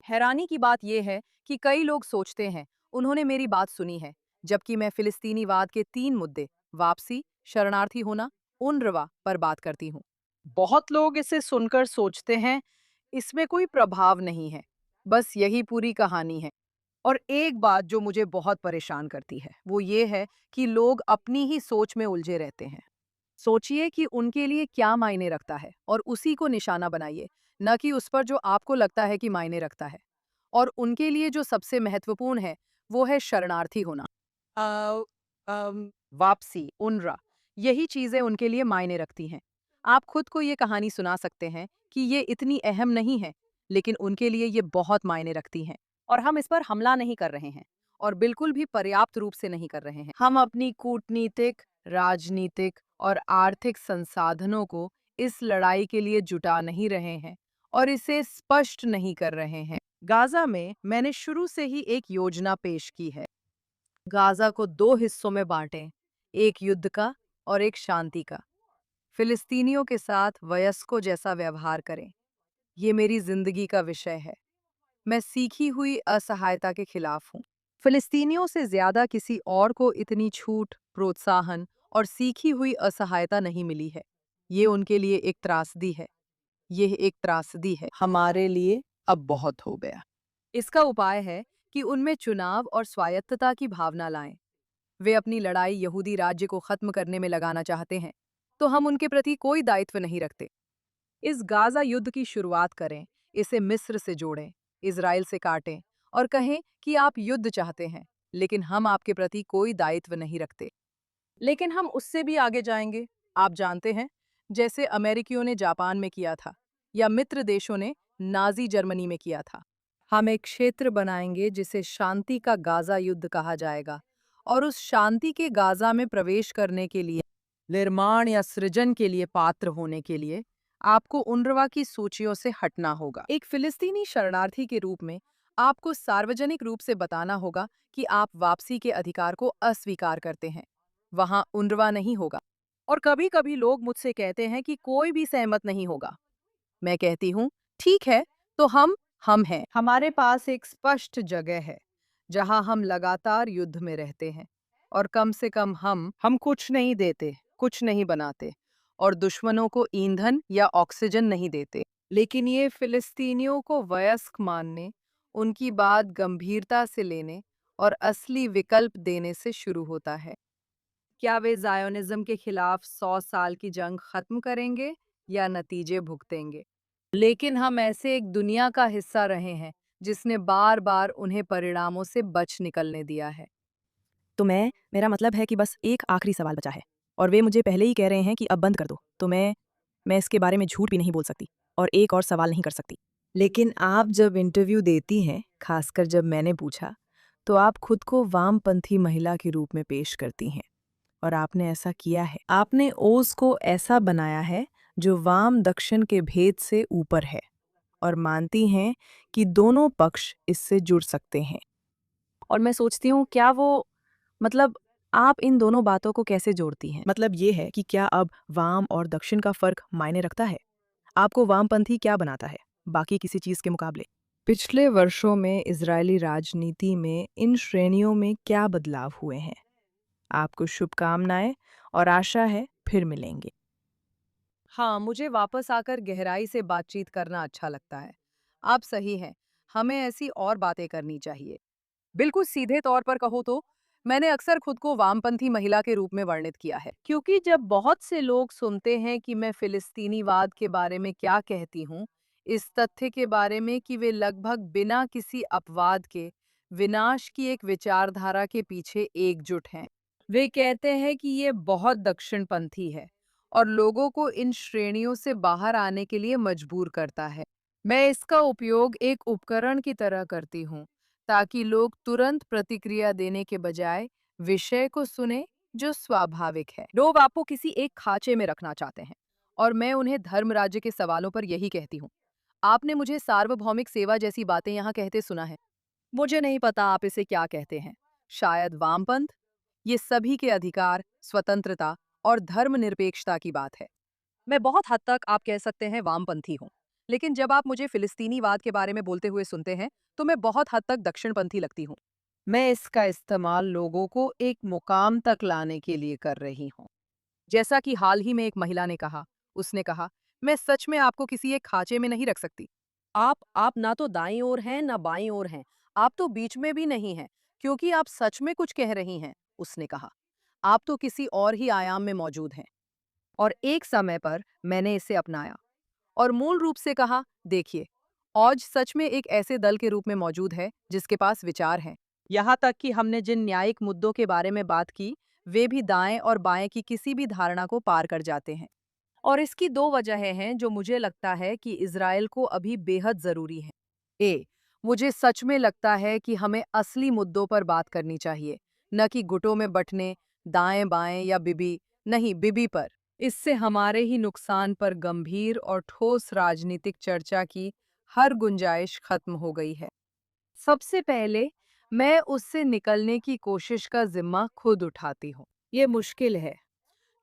B: हैरानी की बात यह है कि कई लोग सोचते हैं उन्होंने मेरी बात सुनी है, जबकि मैं फिलिस्तीनीवाद के 3 मुद्दे, वापसी, शरणार्थी होना, उनरवा पर बात करती हूँ। बहुत लोग इसे सुनकर सोचते हैं इसमें कोई प्रभाव नहीं है, बस यही पूरी कहानी है। और एक बात जो मुझे बहुत परेशान करती है वो ये है कि लोग अपनी ही सोच में उलझे रहते हैं। सोचिए कि उनके लिए क्या मायने रखता है और उसी को निशाना बनाइए, न कि उस पर जो आपको लगता है कि मायने रखता है। और उनके लिए जो सबसे महत्वपूर्ण है वो है शरणार्थी होना। वापसी, उनरा, यही चीजें उनके लिए मायने रखती हैं। आप खुद को ये कहानी सुना सकते हैं कि ये इतनी अहम नहीं है, लेकिन उनके लिए ये बहुत मायने रखती हैं। और हम इस पर हमला नहीं कर रहे हैं, और बिल्कुल भी पर्याप्त रूप से नहीं कर रहे हैं। हम अपनी कूटनीतिक, राजनीतिक और आर्थिक संसाधनों को इस लड़ाई के लिए जुटा नहीं रहे हैं और इसे स्पष्ट नहीं कर रहे हैं। गाजा में मैंने शुरू से ही एक योजना पेश की है। गाजा को 2 हिस्सों में बांटें, एक युद्ध का और एक शांति का। फिलिस्तीनियों के साथ वयस्कों जैसा व्यवहार करें। ये मेरी जिंदगी का विषय है। मैं सीखी हुई असहायता के खिलाफ हूँ। फिलिस्तीनियों से ज्यादा किसी और को इतनी छूट, प्रोत्साहन और सीखी हुई असहायता नहीं मिली है। ये उनके लिए एक त्रासदी है। यह एक त्रासदी है। हमारे लिए अब बहुत हो गया। इसका उपाय है कि उनमें चुनाव और स्वायत्तता की भावना लाएं। वे अपनी लड़ाई यहूदी राज्य को खत्म करने में लगाना चाहते हैं, तो हम उनके प्रति कोई दायित्व नहीं रखते। इस गाजा युद्ध की शुरुआत करें, इसे मिस्र से जोड़ें, इजराइल से काटें और कहें कि आप युद्ध चाहते हैं, लेकिन हम आपके प्रति कोई दायित्व नहीं रखते। लेकिन हम उससे भी आगे जाएंगे। आप जानते हैं, जैसे अमेरिकियों ने जापान में किया था या मित्र देशों ने नाजी जर्मनी में किया था। हम एक क्षेत्र बनाएंगे जिसे शांति का गाजा युद्ध कहा जाएगा, और उस शांति के गाजा में प्रवेश करने के लिए, निर्माण या सृजन के लिए पात्र होने के लिए आपको उन्रवा की सूचियों से हटना होगा। एक फिलिस्तीनी शरणार्थी के रूप में आपको सार्वजनिक रूप से बताना होगा कि आप वापसी के अधिकार को अस्वीकार करते हैं। वहां उन्रवा नहीं होगा। और कभी कभी लोग मुझसे कहते हैं कि कोई भी सहमत नहीं होगा। मैं कहती हूँ, ठीक है, तो हम हैं। हमारे पास एक स्पष्ट जगह है जहां हम लगातार युद्ध में रहते हैं, और कम से कम हम कुछ नहीं देते, कुछ नहीं बनाते, और दुश्मनों को ईंधन या ऑक्सीजन नहीं देते। लेकिन ये फिलिस्तीनियों को वयस्क मानने, उनकी बात गंभीरता से लेने और असली विकल्प देने से शुरू होता है। क्या वे ज़ायोनिज़्म के खिलाफ 100 साल की जंग खत्म करेंगे या नतीजे भुगतेंगे? लेकिन हम ऐसे एक दुनिया का हिस्सा रहे हैं जिसने बार बार उन्हें परिणामों से बच निकलने दिया है।
A: तो मेरा मतलब है कि बस एक आखिरी सवाल बचा है और वे मुझे पहले ही कह रहे हैं कि अब बंद कर दो, तो मैं इसके बारे में झूठ भी नहीं बोल सकती और एक और सवाल नहीं कर सकती। लेकिन आप जब इंटरव्यू देती हैं, खासकर जब मैंने पूछा, तो आप खुद को वामपंथी महिला के रूप में पेश करती हैं और आपने ऐसा किया है। आपने ओज को ऐसा बनाया है जो वाम दक्षिण के भेद से ऊपर है और मानती हैं कि दोनों पक्ष इससे जुड़ सकते हैं। और मैं सोचती हूँ, क्या वो मतलब आप इन दोनों बातों को कैसे जोड़ती हैं? मतलब ये है कि क्या अब वाम और दक्षिण का फर्क मायने रखता है? आपको वामपंथी क्या बनाता है बाकी किसी चीज के मुकाबले? पिछले वर्षों में इजरायली राजनीति में इन श्रेणियों में क्या बदलाव हुए हैं? आपको शुभकामनाएं और आशा है फिर मिलेंगे।
B: हाँ, मुझे वापस आकर गहराई से बातचीत करना अच्छा लगता है। आप सही हैं, हमें ऐसी और बातें करनी चाहिए। बिल्कुल सीधे तौर पर कहो तो मैंने अक्सर खुद को वामपंथी महिला के रूप में वर्णित किया है, क्योंकि जब बहुत से लोग सुनते हैं कि मैं फिलिस्तीनीवाद के बारे में क्या कहती हूँ, इस तथ्य के बारे में कि वे लगभग बिना किसी अपवाद के विनाश की एक विचारधारा के पीछे एकजुट हैं। वे कहते हैं कि ये बहुत दक्षिणपंथी है और लोगों को इन श्रेणियों से बाहर आने के लिए मजबूर करता है। मैं इसका उपयोग एक उपकरण की तरह करती हूँ, ताकि लोग तुरंत प्रतिक्रिया देने के बजाय विषय को सुने, जो स्वाभाविक है। लोग आपको किसी एक खांचे में रखना चाहते हैं, और मैं उन्हें धर्म राज्य के सवालों पर यही कहती हूँ। आपने मुझे सार्वभौमिक सेवा जैसी बातें यहाँ कहते सुना है। मुझे नहीं पता आप इसे क्या कहते हैं, शायद वामपंथ। ये सभी के अधिकार, स्वतंत्रता और धर्मनिरपेक्षता की बात है। मैं बहुत हद तक आप कह सकते हैं वामपंथी हूँ, लेकिन जब आप मुझे फिलिस्तीनीवाद के बारे में बोलते हुए सुनते हैं, तो मैं बहुत हद तक दक्षिणपंथी लगती हूँ। मैं इसका इस्तेमाल लोगों को एक मुकाम तक लाने के लिए कर रही हूँ। जैसा कि हाल ही में एक महिला ने कहा, उसने कहा, मैं सच में आपको किसी एक खांचे में नहीं रख सकती। आप ना तो दाईं ओर हैं ना बाईं ओर हैं, आप तो बीच में भी नहीं हैं, क्योंकि आप सच में कुछ कह रही हैं, उसने कहा। आप तो किसी और ही आयाम में मौजूद हैं। और एक समय पर मैंने इसे अपनाया और मूल रूप से कहा, देखिए, औज सच में एक ऐसे दल के रूप में मौजूद है जिसके पास विचार हैं। यहाँ तक कि हमने जिन न्यायिक मुद्दों के बारे में बात की, वे भी दाएं और बाएं की किसी भी धारणा को पार कर जाते हैं। और इसकी दो वजहें हैं जो मुझे लगता है कि इज़राइल को अभी बेहद ज़रूरी हैं। मुझे सच में लगता है कि हमें असली मुद्दों पर बात करनी चाहिए, न कि गुटों में बंटने, दाएं-बाएं या बिबी पर। इससे हमारे ही नुकसान पर गंभीर और ठोस राजनीतिक चर्चा की हर गुंजाइश खत्म हो गई है। सबसे पहले मैं उससे निकलने की कोशिश का जिम्मा खुद उठाती हूँ। ये मुश्किल है।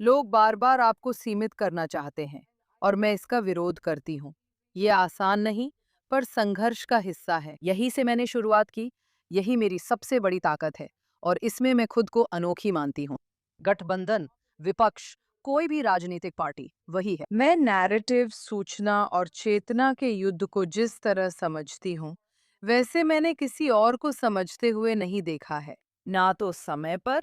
B: लोग बार-बार आपको सीमित करना चाहते हैं और मैं इसका विरोध करती हूँ। ये आसान नहीं, पर संघर्ष का हिस्सा है। यही से मैंने शुरुआत की, यही मेरी सबसे बड़ी ताकत है और इसमें मैं खुद को अनोखी मानती हूँ। गठबंधन, विपक्ष, कोई भी राजनीतिक पार्टी वही है। मैं नैरेटिव, सूचना और चेतना के युद्ध को जिस तरह समझती हूँ, वैसे मैंने किसी और को समझते हुए नहीं देखा है। ना तो समय पर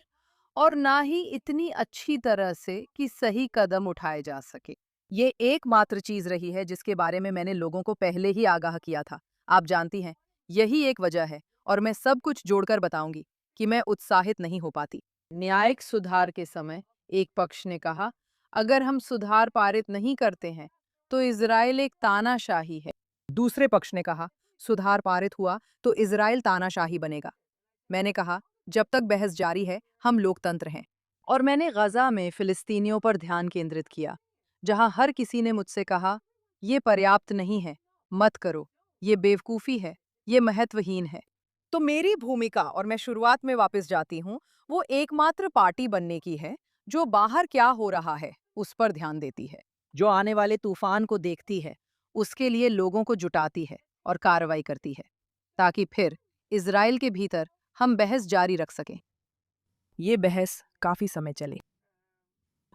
B: और ना ही इतनी अच्छी तरह से कि सही कदम उठाए जा सके। ये एकमात्र चीज रही है जिसके बारे में मैंने लोगों को पहले ही आगाह किया था। आप जानती हैं, यही एक वजह है और मैं सब कुछ जोड़कर बताऊंगी कि मैं उत्साहित नहीं हो पाती। न्यायिक सुधार के समय एक पक्ष ने कहा, अगर हम सुधार पारित नहीं करते हैं तो इजराइल एक तानाशाही है। दूसरे पक्ष ने कहा, सुधार पारित हुआ तो इजराइल तानाशाही बनेगा। मैंने कहा, जब तक बहस जारी है हम लोकतंत्र हैं। और मैंने गजा में फिलिस्तीनियों पर ध्यान केंद्रित किया, जहां हर किसी ने मुझसे कहा, ये पर्याप्त नहीं है, मत करो, ये बेवकूफ़ी है, ये महत्वहीन है। तो मेरी भूमिका, और मैं शुरुआत में वापस जाती हूँ, वो एकमात्र पार्टी बनने की है जो बाहर क्या हो रहा है उस पर ध्यान देती है, जो आने वाले तूफान को देखती है, उसके लिए लोगों को जुटाती है और कार्रवाई करती है, ताकि फिर इजराइल के भीतर हम बहस जारी रख सकें।
C: ये बहस काफी समय चले।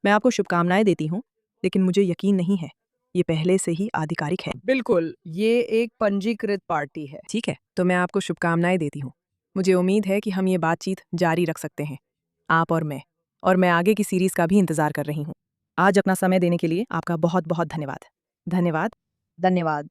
C: मैं आपको शुभकामनाएं देती हूँ, लेकिन मुझे यकीन नहीं है ये पहले से ही आधिकारिक है।
B: बिल्कुल, ये एक पंजीकृत पार्टी है।
C: ठीक है, तो मैं आपको शुभकामनाएं देती हूँ। मुझे उम्मीद है कि हम ये बातचीत जारी रख सकते हैं, आप और मैं आगे की सीरीज का भी इंतजार कर रही हूँ। आज अपना समय देने के लिए आपका बहुत बहुत धन्यवाद। धन्यवाद।
B: धन्यवाद।